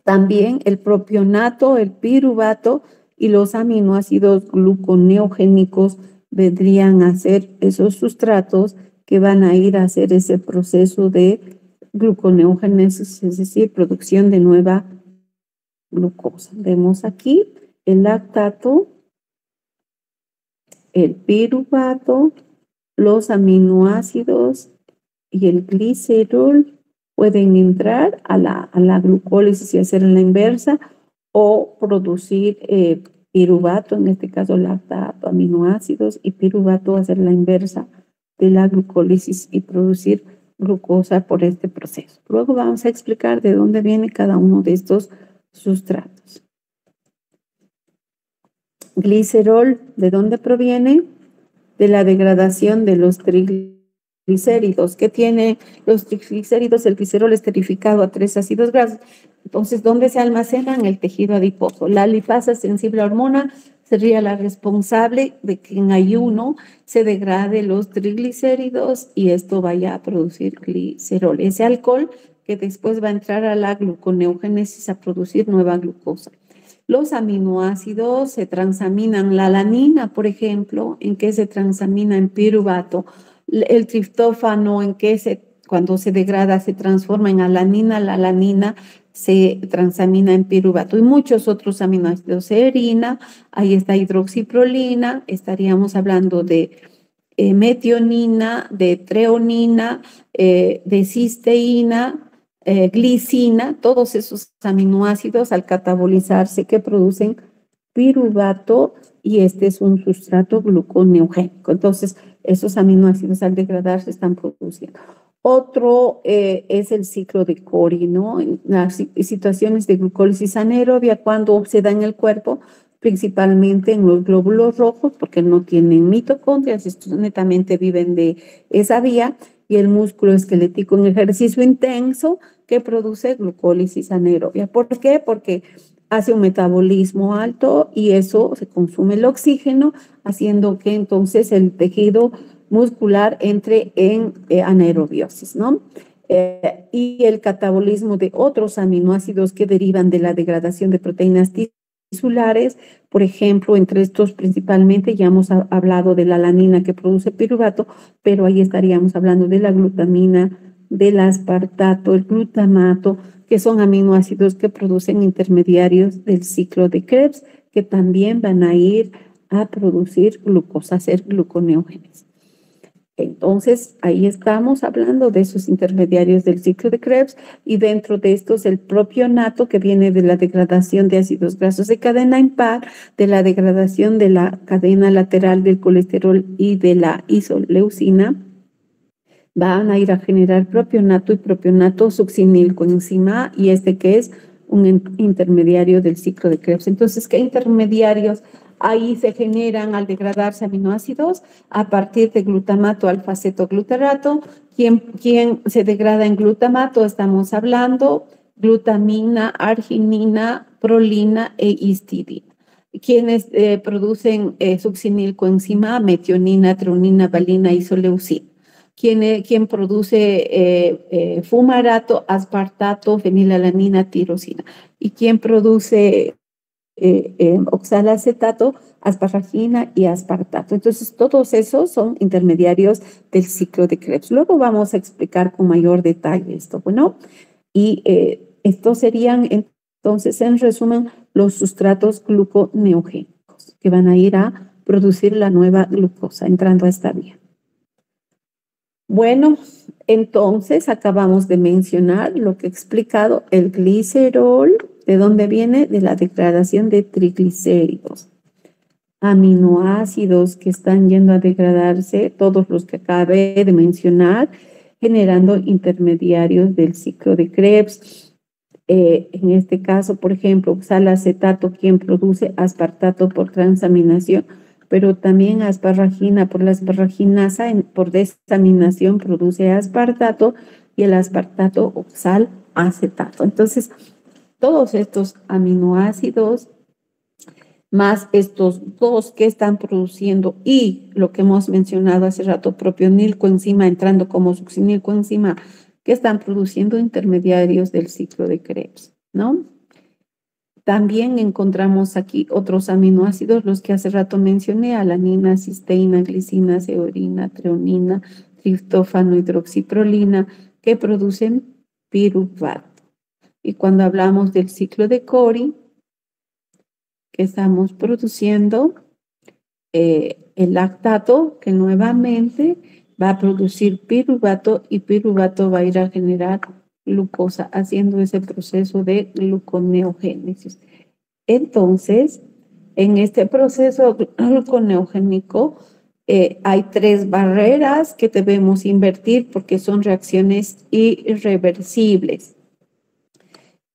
también el propionato, el piruvato y los aminoácidos gluconeogénicos vendrían a ser esos sustratos que van a ir a hacer ese proceso de gluconeogénesis, es decir, producción de nueva glucosa. Vemos aquí el lactato, el piruvato, los aminoácidos y el glicerol pueden entrar a la glucólisis y hacer la inversa o producir piruvato, en este caso lactato, aminoácidos y piruvato, hacer la inversa de la glucólisis y producir glucosa por este proceso. Luego vamos a explicar de dónde viene cada uno de estos sustratos. Glicerol, ¿de dónde proviene? De la degradación de los triglicéridos. ¿Qué tiene los triglicéridos? El glicerol esterificado a 3 ácidos grasos. Entonces, ¿dónde se almacena? En el tejido adiposo. La lipasa sensible a hormona sería la responsable de que en ayuno se degrade los triglicéridos y esto vaya a producir glicerol. Ese alcohol que después va a entrar a la gluconeogénesis a producir nueva glucosa. Los aminoácidos se transaminan, la alanina, por ejemplo, ¿en qué se transamina? En piruvato. El triptófano, ¿en qué cuando se degrada se transforma en alanina? La alanina se transamina en piruvato. Y muchos otros aminoácidos, serina, ahí está hidroxiprolina, estaríamos hablando de metionina, de treonina, de cisteína, glicina, todos esos aminoácidos al catabolizarse que producen piruvato y este es un sustrato gluconeogénico. Entonces, esos aminoácidos al degradarse están produciendo. Otro es el ciclo de Cori, ¿no? En las situaciones de glucólisis anaerobia, cuando se da en el cuerpo, principalmente en los glóbulos rojos, porque no tienen mitocondrias, estos netamente viven de esa vía, y el músculo esquelético en ejercicio intenso que produce glucólisis anaerobia. ¿Por qué? Porque hace un metabolismo alto y eso se consume el oxígeno, haciendo que entonces el tejido muscular entre en anaerobiosis, ¿no? Y el catabolismo de otros aminoácidos que derivan de la degradación de proteínas insulares. Por ejemplo, entre estos principalmente ya hemos hablado de la alanina que produce piruvato, pero ahí estaríamos hablando de la glutamina, del aspartato, el glutamato, que son aminoácidos que producen intermediarios del ciclo de Krebs, que también van a ir a producir glucosa, a hacer gluconeógenesis. Entonces, ahí estamos hablando de esos intermediarios del ciclo de Krebs y dentro de estos el propionato que viene de la degradación de ácidos grasos de cadena impar, de la degradación de la cadena lateral del colesterol y de la isoleucina, van a ir a generar propionato y propionato succinilcoenzima y este que es un intermediario del ciclo de Krebs. Entonces, ¿qué intermediarios ahí se generan al degradarse aminoácidos? A partir de glutamato alfa-cetoglutarato. ¿Quién se degrada en glutamato? Estamos hablando glutamina, arginina, prolina e histidina. ¿Quiénes producen succinilcoenzima? Metionina, treonina, valina, isoleucina. ¿Quién produce fumarato, aspartato, fenilalanina, tirosina? ¿Y quién produce oxalacetato, asparagina y aspartato? Entonces, todos esos son intermediarios del ciclo de Krebs. Luego vamos a explicar con mayor detalle esto, ¿bueno? Y estos serían, entonces, en resumen, los sustratos gluconeogénicos que van a ir a producir la nueva glucosa entrando a esta vía. Bueno, entonces acabamos de mencionar lo que he explicado, el glicerol, ¿de dónde viene? De la degradación de triglicéridos. Aminoácidos que están yendo a degradarse, todos los que acabé de mencionar, generando intermediarios del ciclo de Krebs. En este caso, por ejemplo, oxalacetato, quien produce aspartato por transaminación, pero también asparagina por la asparraginasa, por desaminación produce aspartato y el aspartato oxalacetato. Entonces, todos estos aminoácidos, más estos dos que están produciendo y lo que hemos mencionado hace rato, propionilcoenzima entrando como succinilcoenzima, que están produciendo intermediarios del ciclo de Krebs, ¿no? También encontramos aquí otros aminoácidos, los que hace rato mencioné, alanina, cisteína, glicina, ceorina, treonina, triptófano, hidroxiprolina, que producen piruvato. Y cuando hablamos del ciclo de Cori, que estamos produciendo el lactato, que nuevamente va a producir piruvato y piruvato va a ir a generar glucosa, haciendo ese proceso de gluconeogénesis. Entonces, en este proceso gluconeogénico hay tres barreras que debemos invertir porque son reacciones irreversibles.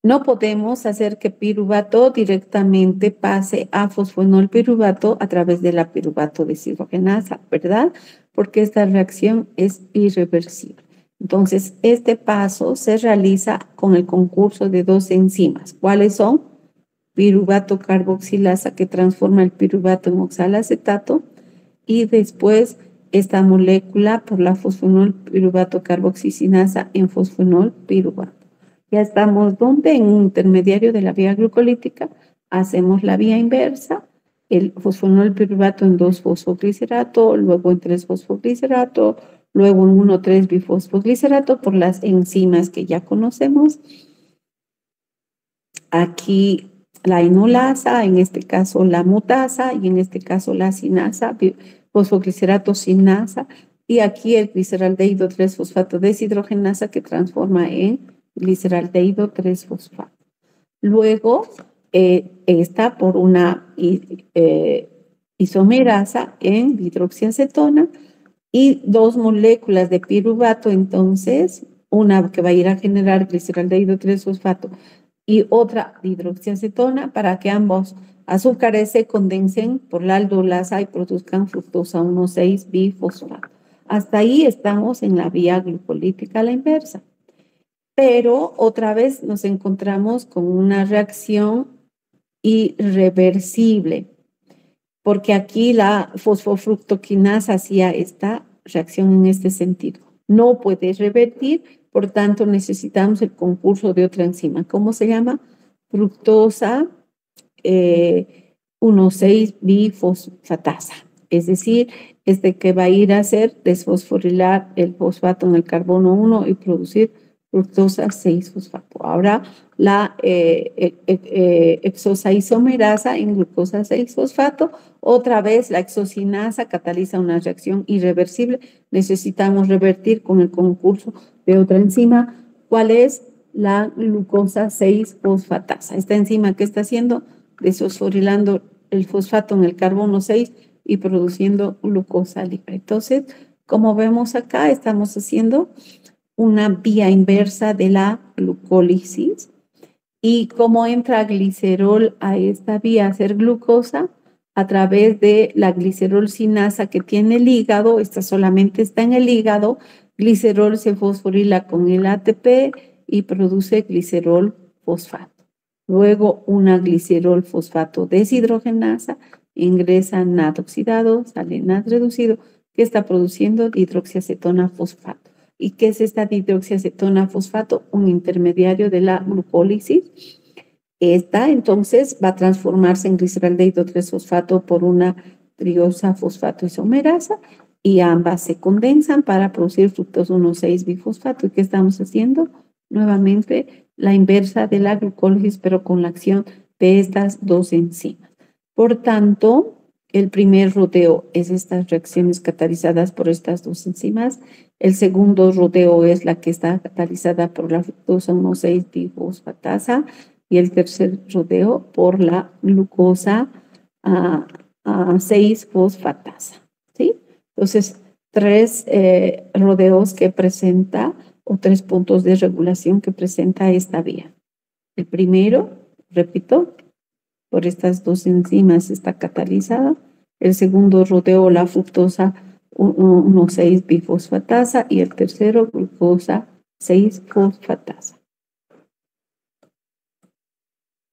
No podemos hacer que piruvato directamente pase a fosfonolpiruvato a través de la piruvato deshidrogenasa, ¿verdad? Porque esta reacción es irreversible. Entonces, este paso se realiza con el concurso de dos enzimas. ¿Cuáles son? Piruvato carboxilasa, que transforma el piruvato en oxalacetato, y después esta molécula por la fosfonolpiruvato carboxicinasa en fosfonolpiruvato. Ya estamos donde en un intermediario de la vía glucolítica hacemos la vía inversa, el fosfonolpiruvato en 2-fosfoglicerato, luego en 3-fosfoglicerato, luego en 1,3-bifosfoglicerato por las enzimas que ya conocemos. Aquí la enolasa, en este caso la mutasa y en este caso la sinasa, fosfoglicerato sinasa, y aquí el gliceraldehído 3-fosfato deshidrogenasa que transforma en gliceraldehído 3-fosfato. Luego está por una isomerasa en hidroxiacetona y dos moléculas de piruvato, entonces una que va a ir a generar gliceraldehído 3-fosfato y otra hidroxiacetona para que ambos azúcares se condensen por la aldolasa y produzcan fructosa 1,6-bifosfato. Hasta ahí estamos en la vía glucolítica a la inversa. Pero otra vez nos encontramos con una reacción irreversible, porque aquí la fosfofructoquinasa hacía esta reacción en este sentido. No puede revertir, por tanto necesitamos el concurso de otra enzima. ¿Cómo se llama? Fructosa 1,6-bifosfatasa. Es decir, que va a ir a hacer desfosforilar el fosfato en el carbono 1 y producir fructosa 6-fosfato. Ahora la exosa isomerasa en glucosa 6-fosfato. Otra vez la exocinasa cataliza una reacción irreversible. Necesitamos revertir con el concurso de otra enzima. ¿Cuál es? La glucosa 6-fosfatasa. Esta enzima, ¿qué está haciendo? Desfosforilando el fosfato en el carbono 6 y produciendo glucosa libre. Entonces, como vemos acá, estamos haciendo una vía inversa de la glucólisis. ¿Y cómo entra glicerol a esta vía a hacer glucosa? A través de la glicerol-sinasa que tiene el hígado. Esta solamente está en el hígado. Glicerol se fosforila con el ATP y produce glicerol fosfato. Luego una glicerol fosfato deshidrogenasa ingresa NAD oxidado, sale NAD reducido, que está produciendo dihidroxiacetona fosfato. ¿Y qué es esta dihidroxiacetona fosfato? Un intermediario de la glucólisis. Esta entonces va a transformarse en gliceraldehído 3-fosfato por una triosa fosfato isomerasa y ambas se condensan para producir fructosa 1,6-bifosfato. ¿Y qué estamos haciendo? Nuevamente la inversa de la glucólisis, pero con la acción de estas dos enzimas. Por tanto, el primer rodeo es estas reacciones catalizadas por estas dos enzimas. El segundo rodeo es la que está catalizada por la fructosa 1,6-bifosfatasa y el tercer rodeo por la glucosa 6-fosfatasa. ¿Sí? Entonces, tres rodeos que presenta o 3 puntos de regulación que presenta esta vía. El primero, repito, por estas dos enzimas está catalizada. El segundo rodeo, la fructosa 1,6-bifosfatasa y el tercero, glucosa 6-fosfatasa.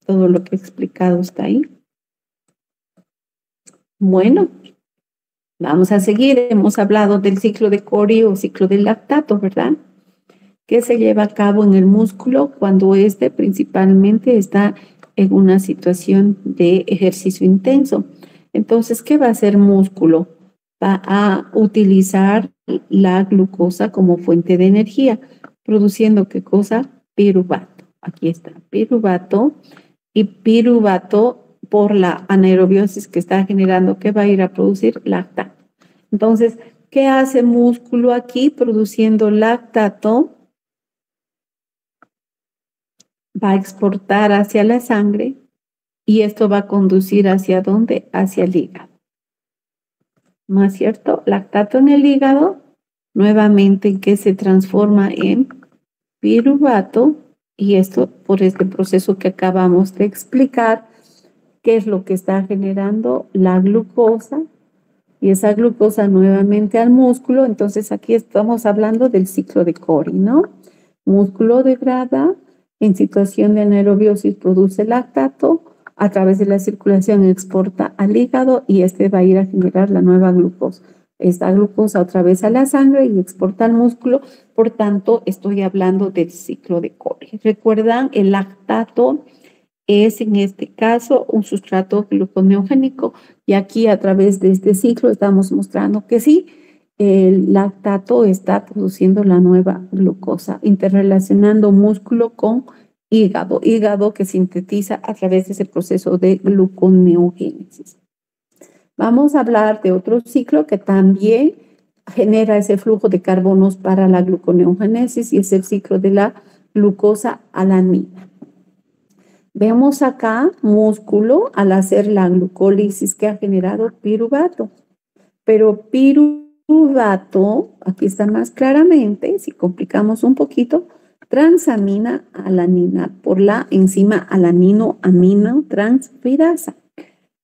Todo lo que he explicado está ahí. Bueno, vamos a seguir. Hemos hablado del ciclo de Cori o ciclo del lactato, ¿verdad? Que se lleva a cabo en el músculo cuando principalmente está en una situación de ejercicio intenso. Entonces, ¿qué va a hacer músculo? Va a utilizar la glucosa como fuente de energía, produciendo ¿qué cosa? Piruvato. Aquí está, piruvato. Y piruvato, por la anaerobiosis que está generando, ¿qué va a ir a producir? Lactato. Entonces, ¿qué hace músculo aquí? Produciendo lactato, va a exportar hacia la sangre y esto va a conducir ¿hacia dónde? Hacia el hígado. ¿No es cierto? Lactato en el hígado, nuevamente que se transforma en piruvato y esto por este proceso que acabamos de explicar, ¿qué es lo que está generando? La glucosa y esa glucosa nuevamente al músculo. Entonces aquí estamos hablando del ciclo de Cori, ¿no? Músculo degrada, en situación de anaerobiosis produce lactato, a través de la circulación exporta al hígado y va a ir a generar la nueva glucosa. Esta glucosa otra vez a la sangre y exporta al músculo, por tanto estoy hablando del ciclo de Cori. ¿Recuerdan? El lactato es en este caso un sustrato gluconeogénico y aquí a través de este ciclo estamos mostrando que sí, el lactato está produciendo la nueva glucosa, interrelacionando músculo con hígado, hígado que sintetiza a través de ese proceso de gluconeogénesis. Vamos a hablar de otro ciclo que también genera ese flujo de carbonos para la gluconeogénesis y es el ciclo de la glucosa alanina. Vemos acá músculo al hacer la glucólisis que ha generado piruvato, pero piruvato, aquí está más claramente, si complicamos un poquito, transamina alanina por la enzima alanino-aminotransferasa.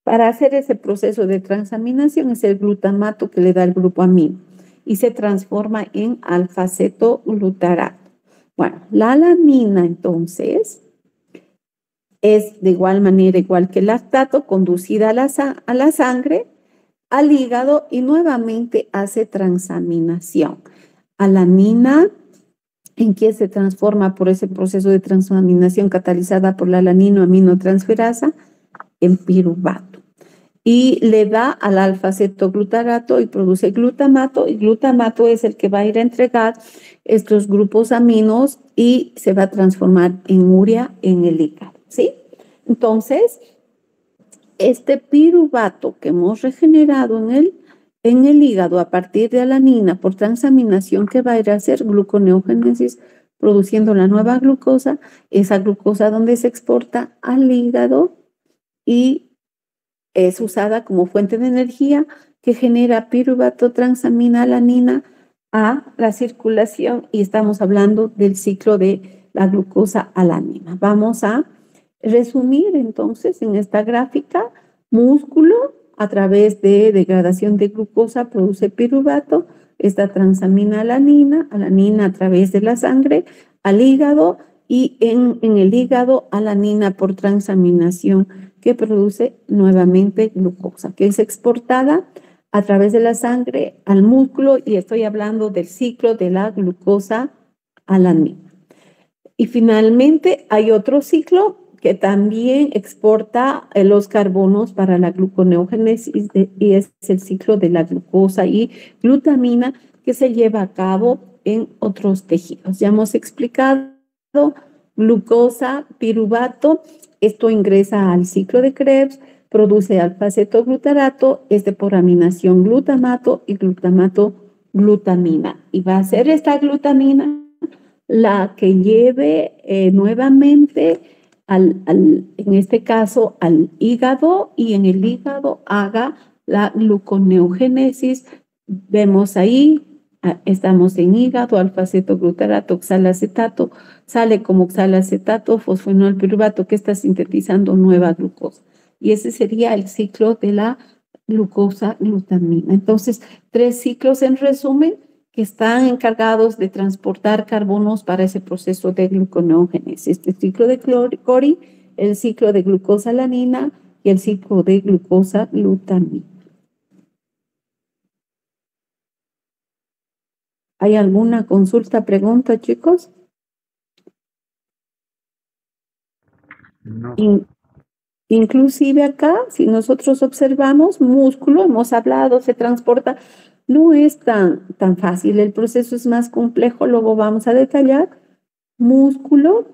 Para hacer ese proceso de transaminación es el glutamato que le da el grupo amino y se transforma en alfa-cetoglutarato. Bueno, la alanina entonces es de igual manera, igual que el lactato, conducida a la sangre, al hígado y nuevamente hace transaminación. Alanina, ¿en qué se transforma por ese proceso de transaminación catalizada por la alanino-aminotransferasa? en piruvato. Y le da al alfa-cetoglutarato y produce glutamato, y glutamato es el que va a ir a entregar estos grupos aminos y se va a transformar en urea en el hígado, ¿sí? Entonces, este piruvato que hemos regenerado en el hígado a partir de alanina por transaminación, que va a ir a hacer gluconeogénesis produciendo la nueva glucosa, esa glucosa donde se exporta al hígado y es usada como fuente de energía que genera piruvato transamina alanina a la circulación, y estamos hablando del ciclo de la glucosa alanina. Vamos a resumir entonces en esta gráfica: músculo a través de degradación de glucosa produce piruvato, esta transamina alanina a través de la sangre al hígado, y en el hígado alanina por transaminación que produce nuevamente glucosa, que es exportada a través de la sangre al músculo, y estoy hablando del ciclo de la glucosa alanina. Y finalmente hay otro ciclo que también exporta los carbonos para la gluconeogénesis y es el ciclo de la glucosa y glutamina, que se lleva a cabo en otros tejidos. Ya hemos explicado glucosa, piruvato, esto ingresa al ciclo de Krebs, produce alfa-cetoglutarato, por aminación glutamato y glutamato glutamina. Y va a ser esta glutamina la que lleve nuevamente en este caso al hígado, y en el hígado haga la gluconeogénesis. Vemos ahí, estamos en hígado, alfa-cetoglutarato, oxalacetato, sale como oxalacetato, fosfenolpiruvato, que está sintetizando nueva glucosa. Y ese sería el ciclo de la glucosa glutamina. Entonces, 3 ciclos en resumen que están encargados de transportar carbonos para ese proceso de gluconeogénesis: el ciclo de Cori, el ciclo de glucosa alanina y el ciclo de glucosa glutamina. ¿Hay alguna consulta, pregunta, chicos? No. Inclusive acá, si nosotros observamos músculo, hemos hablado, se transporta, no es tan fácil, el proceso es más complejo, luego vamos a detallar. Músculo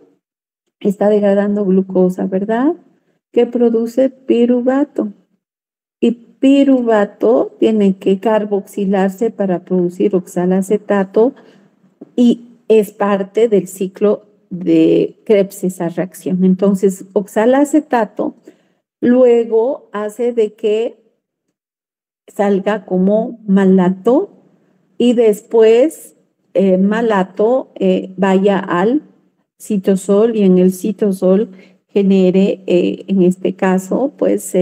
está degradando glucosa, ¿verdad? Que produce piruvato. Y piruvato tiene que carboxilarse para producir oxalacetato, y es parte del ciclo de Krebs esa reacción. Entonces, oxalacetato luego hace de que salga como malato, y después malato vaya al citosol, y en el citosol genere, en este caso, pues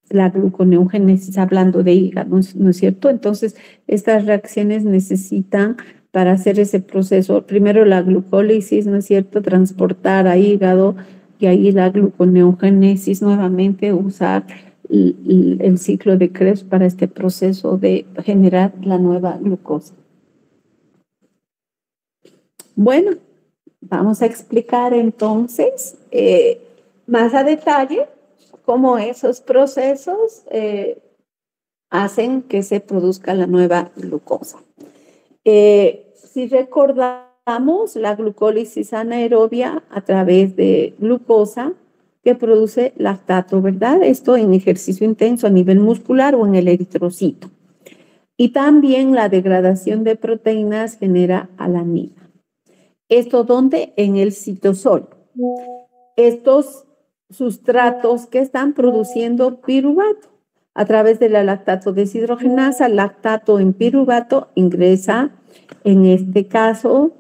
la gluconeogénesis, hablando de hígado, ¿no es cierto? Entonces, estas reacciones necesitan, para hacer ese proceso, primero la glucólisis, ¿no es cierto?, transportar a hígado, y ahí la gluconeogénesis, nuevamente usar el ciclo de Krebs para este proceso de generar la nueva glucosa. Bueno, vamos a explicar entonces más a detalle cómo esos procesos hacen que se produzca la nueva glucosa. Si recordamos, la glucólisis anaerobia a través de glucosa que produce lactato, ¿verdad? Esto en ejercicio intenso a nivel muscular o en el eritrocito. Y también la degradación de proteínas genera alanina. ¿Esto dónde? En el citosol. Estos sustratos que están produciendo piruvato a través de la lactato deshidrogenasa, lactato en piruvato ingresa, en este caso,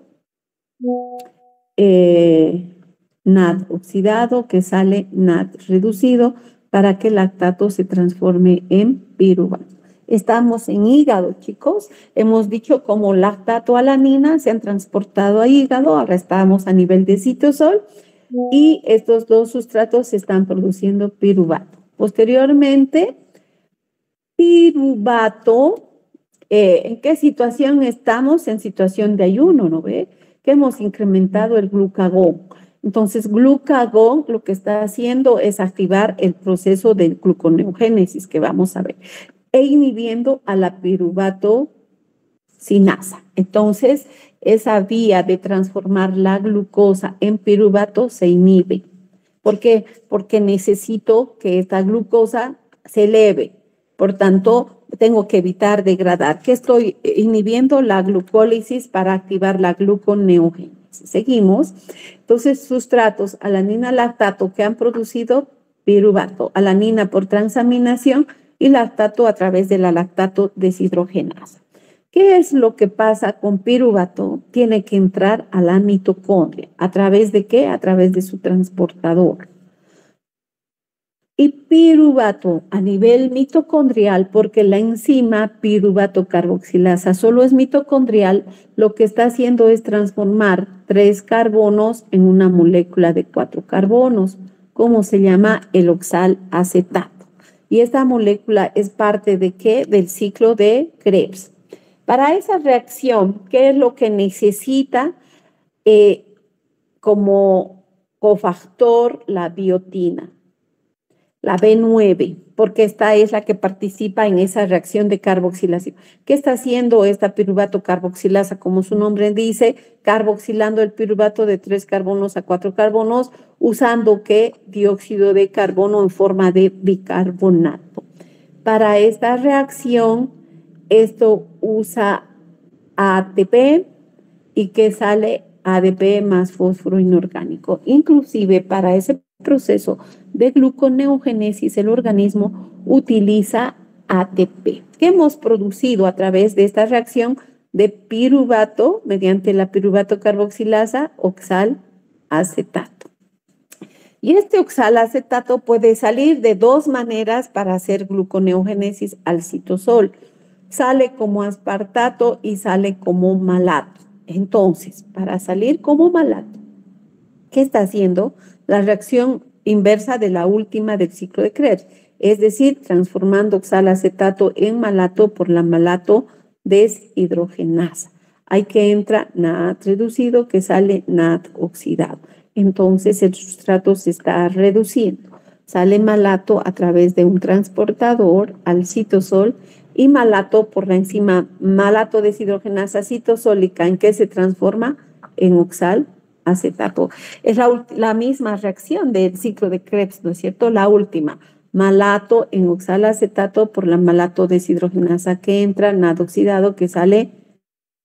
NAD oxidado, que sale NAD reducido para que el lactato se transforme en piruvato. Estamos en hígado, chicos. Hemos dicho como lactato alanina se han transportado a hígado, ahora estamos a nivel de citosol, y estos 2 sustratos están produciendo piruvato. Posteriormente, piruvato, ¿en qué situación estamos? En situación de ayuno, ¿no ve? Que hemos incrementado el glucagón. Entonces, glucagón lo que está haciendo es activar el proceso de gluconeogénesis que vamos a ver, e inhibiendo a la piruvato sinasa. Entonces, esa vía de transformar la glucosa en piruvato se inhibe. ¿Por qué? Porque necesito que esta glucosa se eleve. Por tanto, tengo que evitar degradar. ¿Qué estoy inhibiendo? La glucólisis para activar la gluconeogénesis. Seguimos. Entonces, sustratos, alanina, lactato, que han producido piruvato, alanina por transaminación y lactato a través de la lactato deshidrogenasa. ¿Qué es lo que pasa con piruvato? Tiene que entrar a la mitocondria. ¿A través de qué? A través de su transportador. Y piruvato a nivel mitocondrial, porque la enzima piruvato carboxilasa solo es mitocondrial, lo que está haciendo es transformar 3 carbonos en una molécula de 4 carbonos, como se llama el oxalacetato. Y esta molécula es parte de ¿qué? Del ciclo de Krebs. Para esa reacción, ¿qué es lo que necesita como cofactor la biotina? La B9, porque esta es la que participa en esa reacción de carboxilación. ¿Qué está haciendo esta piruvato carboxilasa? Como su nombre dice, carboxilando el piruvato de 3 carbonos a 4 carbonos, usando ¿qué? Dióxido de carbono en forma de bicarbonato. Para esta reacción, esto usa ATP y que sale ADP más fósforo inorgánico. Inclusive para ese proceso de gluconeogénesis el organismo utiliza ATP, que hemos producido a través de esta reacción de piruvato, mediante la piruvato carboxilasa, oxalacetato. Y este oxalacetato puede salir de 2 maneras para hacer gluconeogénesis al citosol. Sale como aspartato y sale como malato. Entonces, para salir como malato, ¿qué está haciendo? La reacción inversa de la última del ciclo de Krebs, es decir, transformando oxalacetato en malato por la malato deshidrogenasa. Hay que entra NAD reducido, que sale NAD oxidado. Entonces el sustrato se está reduciendo. Sale malato a través de un transportador al citosol y malato por la enzima malato deshidrogenasa citosólica, ¿en qué se transforma? En oxalacetato. Es la misma reacción del ciclo de Krebs, ¿no es cierto? La última. Malato en oxalacetato por la malato deshidrogenasa que entra, NAD oxidado, que sale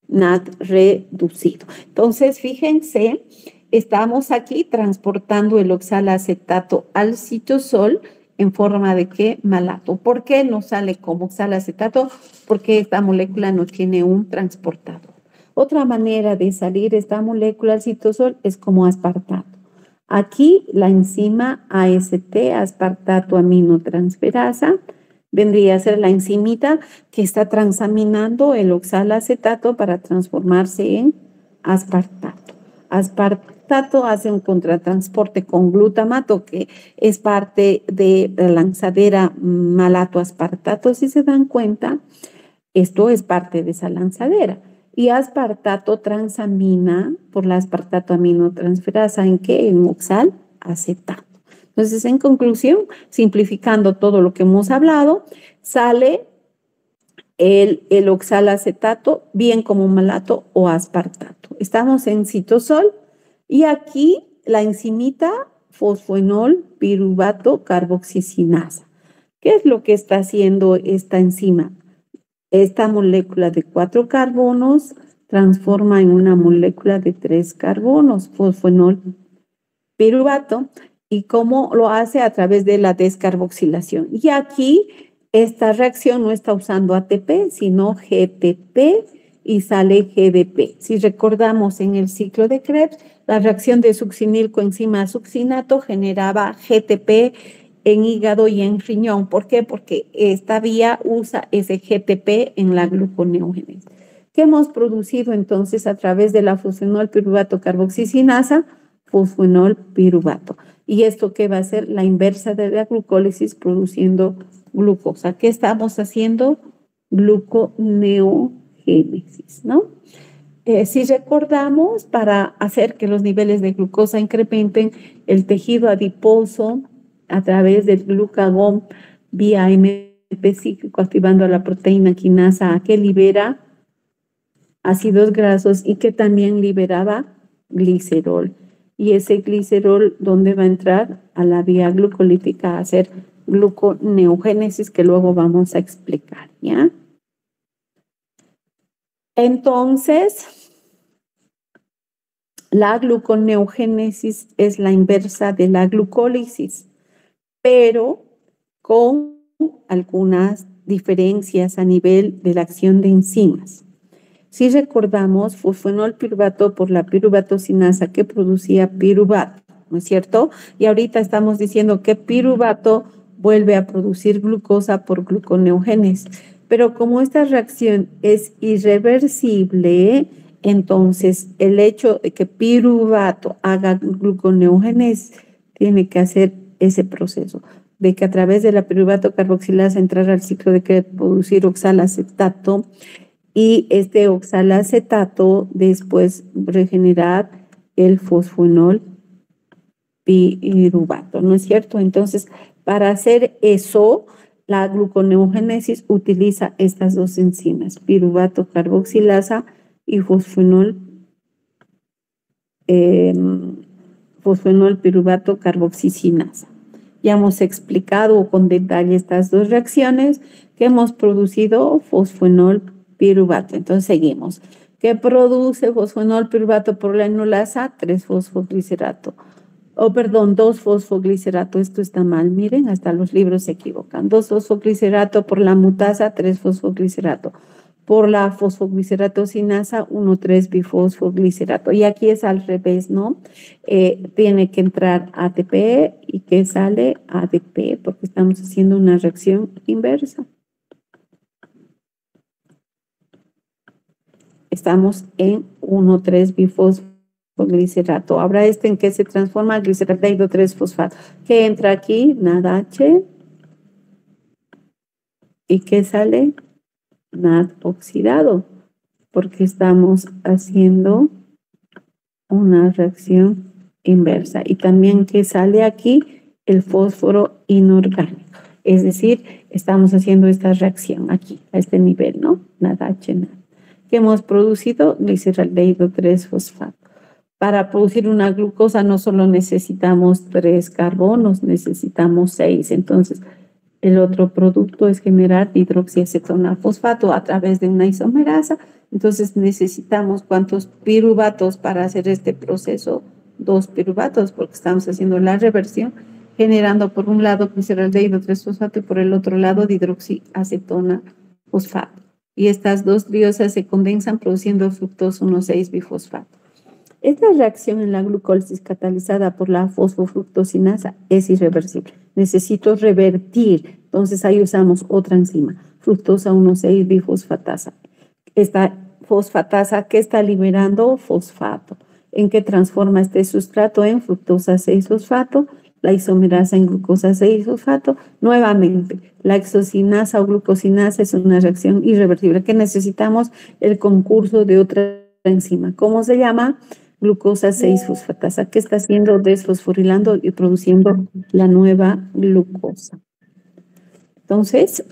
NAD reducido. Entonces, fíjense, estamos aquí transportando el oxalacetato al citosol en forma de ¿qué? Malato. ¿Por qué no sale como oxalacetato? Porque esta molécula no tiene un transportador. Otra manera de salir esta molécula al citosol es como aspartato. Aquí la enzima AST, aspartato aminotransferasa, vendría a ser la enzimita que está transaminando el oxalacetato para transformarse en aspartato. Aspartato hace un contratransporte con glutamato, que es parte de la lanzadera malato-aspartato. Si se dan cuenta, esto es parte de esa lanzadera. Y aspartato transamina por la aspartato aminotransferasa, ¿en qué? En oxalacetato. Entonces, en conclusión, simplificando todo lo que hemos hablado, sale el oxalacetato bien como malato o aspartato. Estamos en citosol y aquí la enzimita fosfoenol piruvato carboxicinasa. ¿Qué es lo que está haciendo esta enzima? Esta molécula de 4 carbonos transforma en una molécula de 3 carbonos, fosfoenol piruvato, y cómo lo hace a través de la descarboxilación. Y aquí esta reacción no está usando ATP, sino GTP y sale GDP. Si recordamos en el ciclo de Krebs, la reacción de succinil coenzima succinato generaba GTP en hígado y en riñón. ¿Por qué? Porque esta vía usa ese GTP en la gluconeogénesis. ¿Qué hemos producido entonces a través de la fosfenol piruvato carboxicinasa? Fosfenol piruvato. ¿Y esto qué va a ser? La inversa de la glucólisis produciendo glucosa. ¿Qué estamos haciendo? Gluconeogénesis, ¿no? Si recordamos, para hacer que los niveles de glucosa incrementen, el tejido adiposo a través del glucagón vía AMP cíclico activando a la proteína quinasa que libera ácidos grasos y que también liberaba glicerol. Y ese glicerol, ¿dónde va a entrar? A la vía glucolítica a hacer gluconeogénesis, que luego vamos a explicar, ¿ya? Entonces, la gluconeogénesis es la inversa de la glucólisis, pero con algunas diferencias a nivel de la acción de enzimas. Si recordamos, fosfonol piruvato por la piruvatocinasa que producía piruvato, ¿no es cierto? Y ahorita estamos diciendo que piruvato vuelve a producir glucosa por gluconeogénesis. Pero como esta reacción es irreversible, entonces el hecho de que piruvato haga gluconeogénesis tiene que hacer ese proceso de que a través de la piruvato carboxilasa entrar al ciclo de que producir oxalacetato y este oxalacetato después regenerar el fosfonol piruvato, ¿no es cierto? Entonces, para hacer eso, la gluconeogénesis utiliza estas dos enzimas, piruvato carboxilasa y fosfonol piruvato carboxicinasa. Ya hemos explicado con detalle estas dos reacciones que hemos producido fosfonol piruvato. Entonces seguimos. ¿Qué produce fosfonol piruvato por la enolasa? 3-fosfoglicerato. 2-fosfoglicerato. Esto está mal, miren, hasta los libros se equivocan. 2-fosfoglicerato por la mutasa, 3-fosfoglicerato. Por la fosfoglicerato-sinasa, 1,3-bifosfoglicerato. Y aquí es al revés, ¿no? Tiene que entrar ATP y que sale ADP, porque estamos haciendo una reacción inversa. Estamos en 1,3-bifosfoglicerato. Ahora ¿en qué se transforma? Gliceraldehído 3-fosfato. ¿Qué entra aquí? Nada H. ¿Y qué sale? NAD oxidado, porque estamos haciendo una reacción inversa. Y también que sale aquí el fósforo inorgánico. Es decir, estamos haciendo esta reacción aquí, a este nivel, ¿no? NAD H, NAD. Que hemos producido gliceraldehído 3-fosfato. Para producir una glucosa no solo necesitamos 3 carbonos, necesitamos 6. Entonces, el otro producto es generar hidroxiacetona fosfato a través de una isomerasa. Entonces necesitamos ¿cuántos piruvatos para hacer este proceso? 2 piruvatos, porque estamos haciendo la reversión, generando por un lado gliceraldehído 3-fosfato y por el otro lado hidroxiacetona fosfato. Y estas dos triosas se condensan produciendo fructosa 1,6-bifosfato. Esta reacción en la glucólisis catalizada por la fosfofructosinasa es irreversible. Necesito revertir, entonces ahí usamos otra enzima, fructosa 1,6-bifosfatasa. Esta fosfatasa que está liberando fosfato. ¿En qué transforma este sustrato? En fructosa 6-fosfato, la isomerasa en glucosa 6-fosfato. Nuevamente, la hexocinasa o glucosinasa es una reacción irreversible que necesitamos el concurso de otra enzima. ¿Cómo se llama? Glucosa 6-fosfatasa, que está haciendo desfosforilando y produciendo la nueva glucosa. Entonces,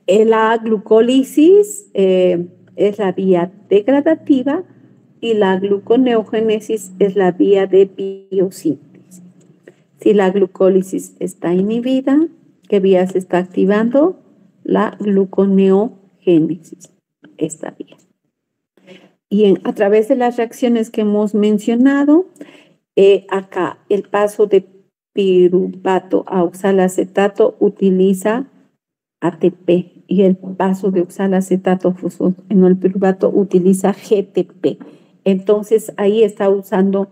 la glucólisis es la vía degradativa y la gluconeogénesis es la vía de biosíntesis. Si la glucólisis está inhibida, ¿qué vía se está activando? La gluconeogénesis, esta vía. Y a través de las reacciones que hemos mencionado, acá el paso de piruvato a oxalacetato utiliza ATP y el paso de oxalacetato fosfonol piruvato utiliza GTP. Entonces ahí está usando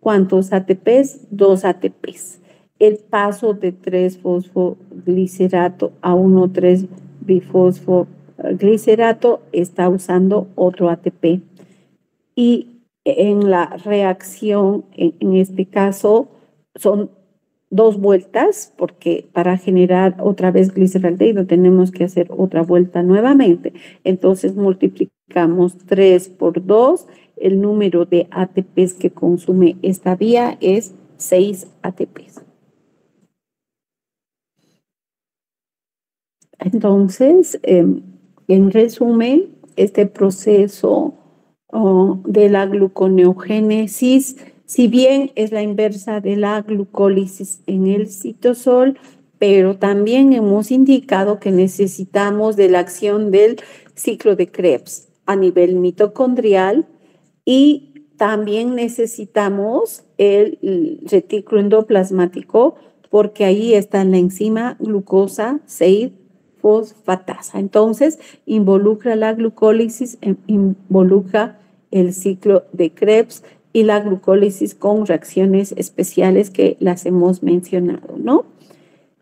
¿cuántos ATPs? 2 ATPs. El paso de 3-fosfoglicerato a 1,3-bifosfoglicerato está usando otro ATP. Y en la reacción, en este caso, son 2 vueltas, porque para generar otra vez gliceraldehído tenemos que hacer otra vuelta nuevamente. Entonces multiplicamos multiplicamos 3 por 2, el número de ATPs que consume esta vía es 6 ATPs. Entonces, en resumen, este proceso de la gluconeogénesis, si bien es la inversa de la glucólisis en el citosol, pero también hemos indicado que necesitamos de la acción del ciclo de Krebs a nivel mitocondrial y también necesitamos el retículo endoplasmático porque ahí está la enzima glucosa 6-fosfatasa. Entonces, involucra la glucólisis, involucra el ciclo de Krebs y la glucólisis con reacciones especiales que las hemos mencionado, ¿no?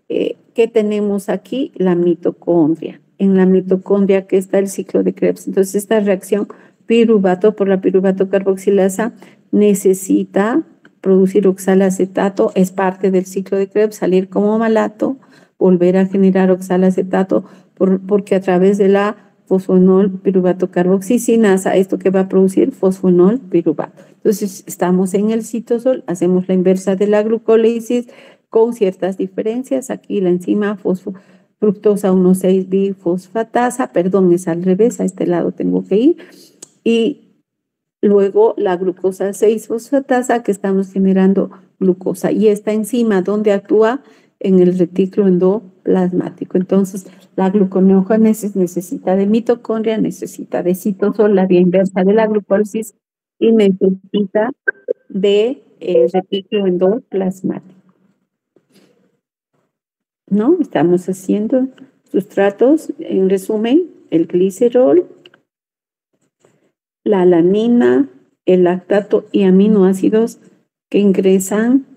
¿Qué tenemos aquí? La mitocondria. En la mitocondria que está el ciclo de Krebs. Entonces, esta reacción piruvato por la piruvato carboxilasa necesita producir oxalacetato, es parte del ciclo de Krebs, salir como malato, volver a generar oxalacetato, porque a través de la fosfonol piruvato carboxicinasa, esto que va a producir fosfonol piruvato. Entonces, estamos en el citosol, hacemos la inversa de la glucólisis, con ciertas diferencias. Aquí la enzima fructosa 1,6-bifosfatasa, perdón, es al revés, a este lado tengo que ir. Y luego la glucosa 6-fosfatasa, que estamos generando glucosa. Y esta enzima, ¿dónde actúa? En el retículo endoplasmático. Entonces, la gluconeogénesis necesita de mitocondria, necesita de citosol, la vía inversa de la glucólisis, y necesita de retículo endoplasmático. ¿No? Estamos haciendo sustratos, en resumen, el glicerol, la alanina, el lactato y aminoácidos que ingresan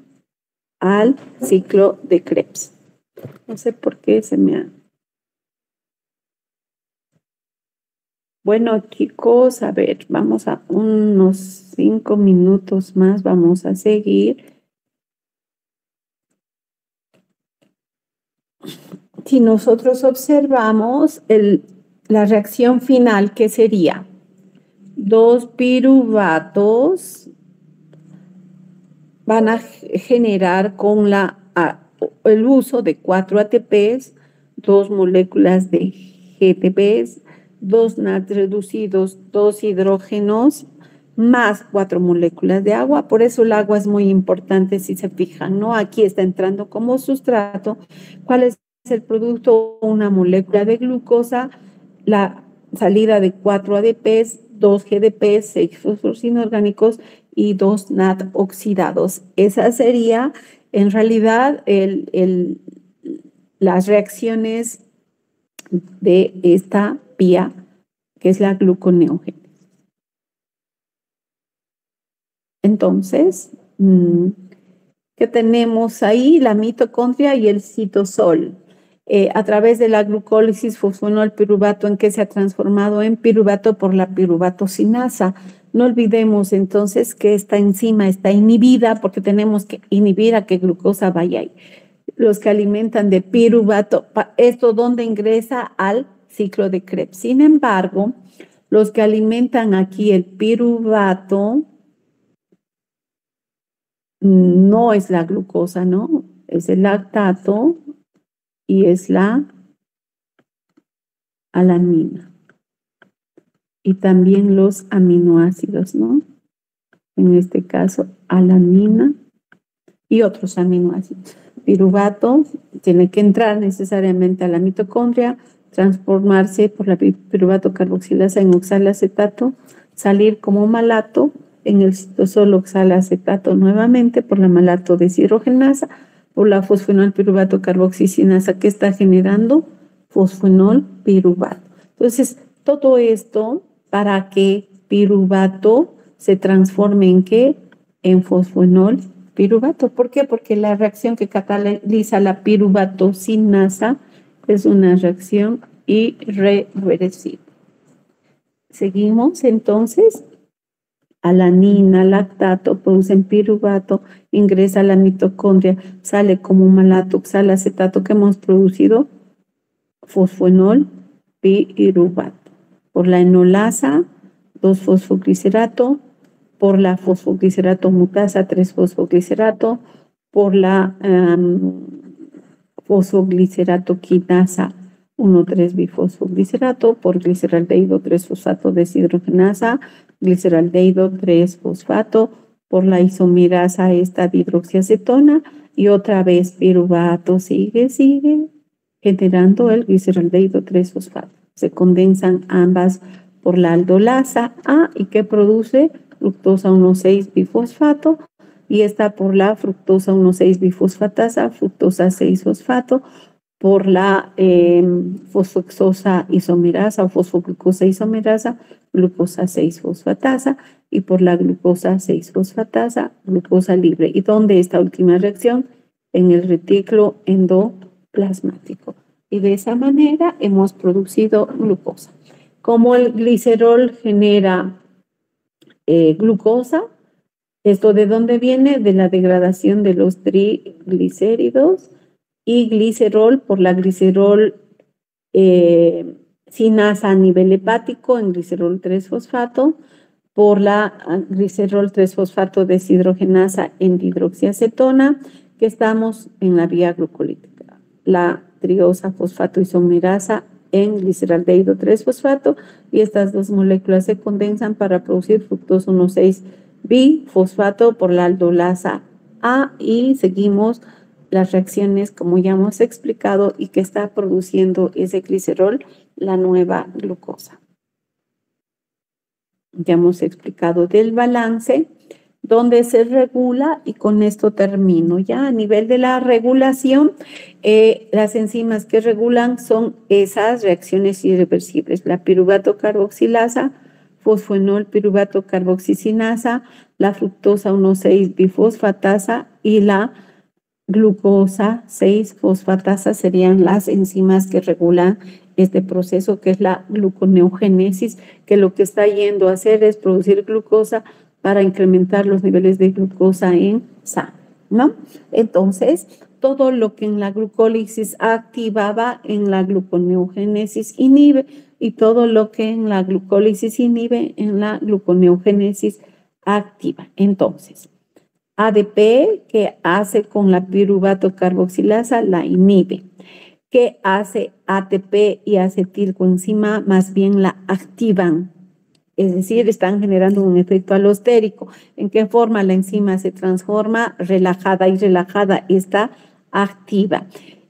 al ciclo de Krebs. No sé por qué se me ha... Bueno, chicos, a ver, vamos a unos 5 minutos más, vamos a seguir. Si nosotros observamos la reacción final, ¿qué sería? 2 piruvatos van a generar con el uso de 4 ATPs, 2 moléculas de GTPs, 2 NAT reducidos, 2 hidrógenos, más 4 moléculas de agua. Por eso el agua es muy importante si se fijan, ¿no? Aquí está entrando como sustrato. ¿Cuál es el producto? Una molécula de glucosa, la salida de 4 ADPs, 2 GDPs, 6 fosforos inorgánicos y 2 NAT oxidados. Esa sería en realidad las reacciones de esta vía que es la gluconeogénesis. Entonces, ¿qué tenemos ahí? La mitocondria y el citosol. A través de la glucólisis fosfonol piruvato, ¿en qué se ha transformado? En piruvato por la piruvatocinasa. No olvidemos entonces que esta enzima está inhibida porque tenemos que inhibir a que glucosa vaya ahí. Los que alimentan de piruvato, ¿esto dónde ingresa? Al ciclo de Krebs. Sin embargo, los que alimentan aquí el piruvato no es la glucosa, ¿no? Es el lactato y es la alanina. Y también los aminoácidos, ¿no? En este caso, alanina y otros aminoácidos. Piruvato tiene que entrar necesariamente a la mitocondria, transformarse por la piruvato carboxilasa en oxalacetato, salir como malato en el citosol oxalacetato nuevamente por la malato deshidrogenasa, por la fosfonol piruvato carboxicinasa que está generando fosfonol piruvato. Entonces, todo esto para que piruvato se transforme en ¿qué? En fosfonol piruvato. ¿Por qué? Porque la reacción que cataliza la piruvatocinasa es una reacción irreversible. Seguimos entonces. Alanina, lactato, producen piruvato, ingresa a la mitocondria, sale como malato, oxalacetato que hemos producido, fosfonol piruvato, por la enolasa, 2-fosfoglicerato, por la fosfoglicerato mutasa, 3-fosfoglicerato, por la fosfoglicerato quinasa, 1,3-bifosfoglicerato, por gliceraldehído 3-fosfato deshidrogenasa, gliceraldehído 3-fosfato, por la isomerasa esta dihidroxiacetona, y otra vez piruvato sigue, generando el gliceraldehído 3-fosfato. Se condensan ambas por la aldolasa A y que produce fructosa 1,6-bifosfato, y esta por la fructosa 1,6-bifosfatasa, fructosa 6-fosfato, por la fosfoxosa isomerasa o fosfoglucosa isomerasa, glucosa 6-fosfatasa, y por la glucosa 6-fosfatasa, glucosa libre. ¿Y dónde esta última reacción? En el retículo endoplasmático. Y de esa manera hemos producido glucosa. Como el glicerol genera glucosa, ¿esto de dónde viene? De la degradación de los triglicéridos, y glicerol por la glicerol sinasa a nivel hepático en glicerol 3-fosfato, por la glicerol 3-fosfato deshidrogenasa en dihidroxiacetona, que estamos en la vía glucolítica. La triosa fosfato isomerasa en gliceraldehído 3-fosfato, y estas dos moléculas se condensan para producir fructosa 1,6-bifosfato por la aldolasa A, y seguimos las reacciones como ya hemos explicado y que está produciendo ese glicerol, la nueva glucosa. Ya hemos explicado del balance, donde se regula, y con esto termino ya. A nivel de la regulación, las enzimas que regulan son esas reacciones irreversibles: la piruvato carboxilasa, fosfoenol piruvato carboxicinasa, la fructosa 1,6-bifosfatasa y la glucosa 6-fosfatasa serían las enzimas que regulan este proceso, que es la gluconeogénesis, que lo que está yendo a hacer es producir glucosa para incrementar los niveles de glucosa en sangre, ¿no? Entonces, todo lo que en la glucólisis activaba, en la gluconeogénesis inhibe, y todo lo que en la glucólisis inhibe, en la gluconeogénesis activa. Entonces, ADP, que hace con la piruvato carboxilasa, la inhibe. ¿Qué hace ATP y acetilcoenzima? Más bien la activan, es decir, están generando un efecto alostérico. ¿En qué forma la enzima se transforma? Relajada, y relajada está activa.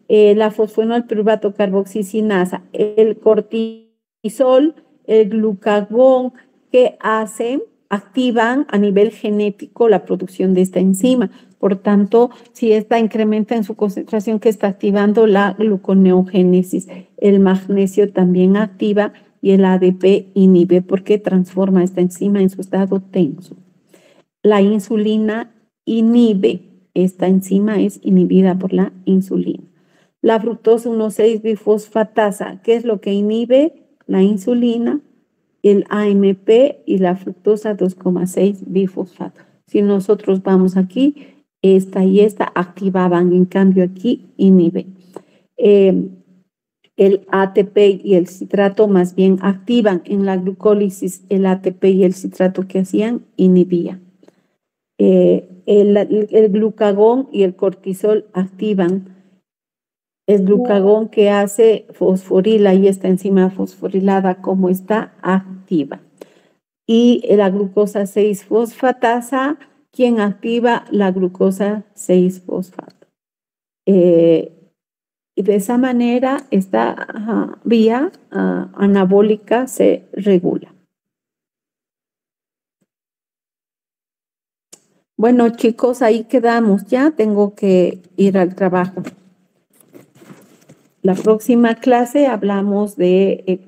La fosfoenol piruvato carboxicinasa, el cortisol, el glucagón, ¿qué hacen? Activan a nivel genético la producción de esta enzima. Por tanto, si esta incrementa en su concentración, que está activando la gluconeogénesis. El magnesio también activa, y el ADP inhibe porque transforma esta enzima en su estado tenso. La insulina inhibe, esta enzima es inhibida por la insulina. La fructosa 1,6-bifosfatasa, ¿qué es lo que inhibe? La insulina, el AMP y la fructosa 2,6-bifosfato. Si nosotros vamos aquí, esta y esta activaban, en cambio aquí inhiben. El ATP y el citrato más bien activan. En la glucólisis, el ATP y el citrato que hacían inhibían. El glucagón y el cortisol activan. El glucagón que hace fosforila, y esta enzima fosforilada como está activa. Y la glucosa 6-fosfatasa, ¿quién activa? La glucosa 6-fosfato. Y de esa manera esta vía anabólica se regula. Bueno, chicos, ahí quedamos. Ya tengo que ir al trabajo. La próxima clase hablamos de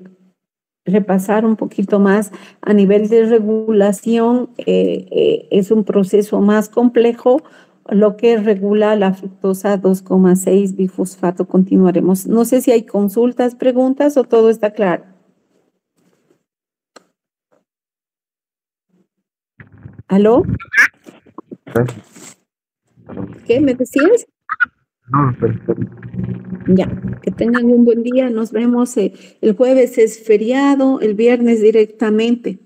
repasar un poquito más a nivel de regulación. Es un proceso más complejo lo que regula la fructosa 2,6-bifosfato. Continuaremos. No sé si hay consultas, preguntas, o todo está claro. ¿Aló? ¿Qué me decías? No, perfecto. Ya, que tengan un buen día. Nos vemos. El jueves es feriado, el viernes directamente.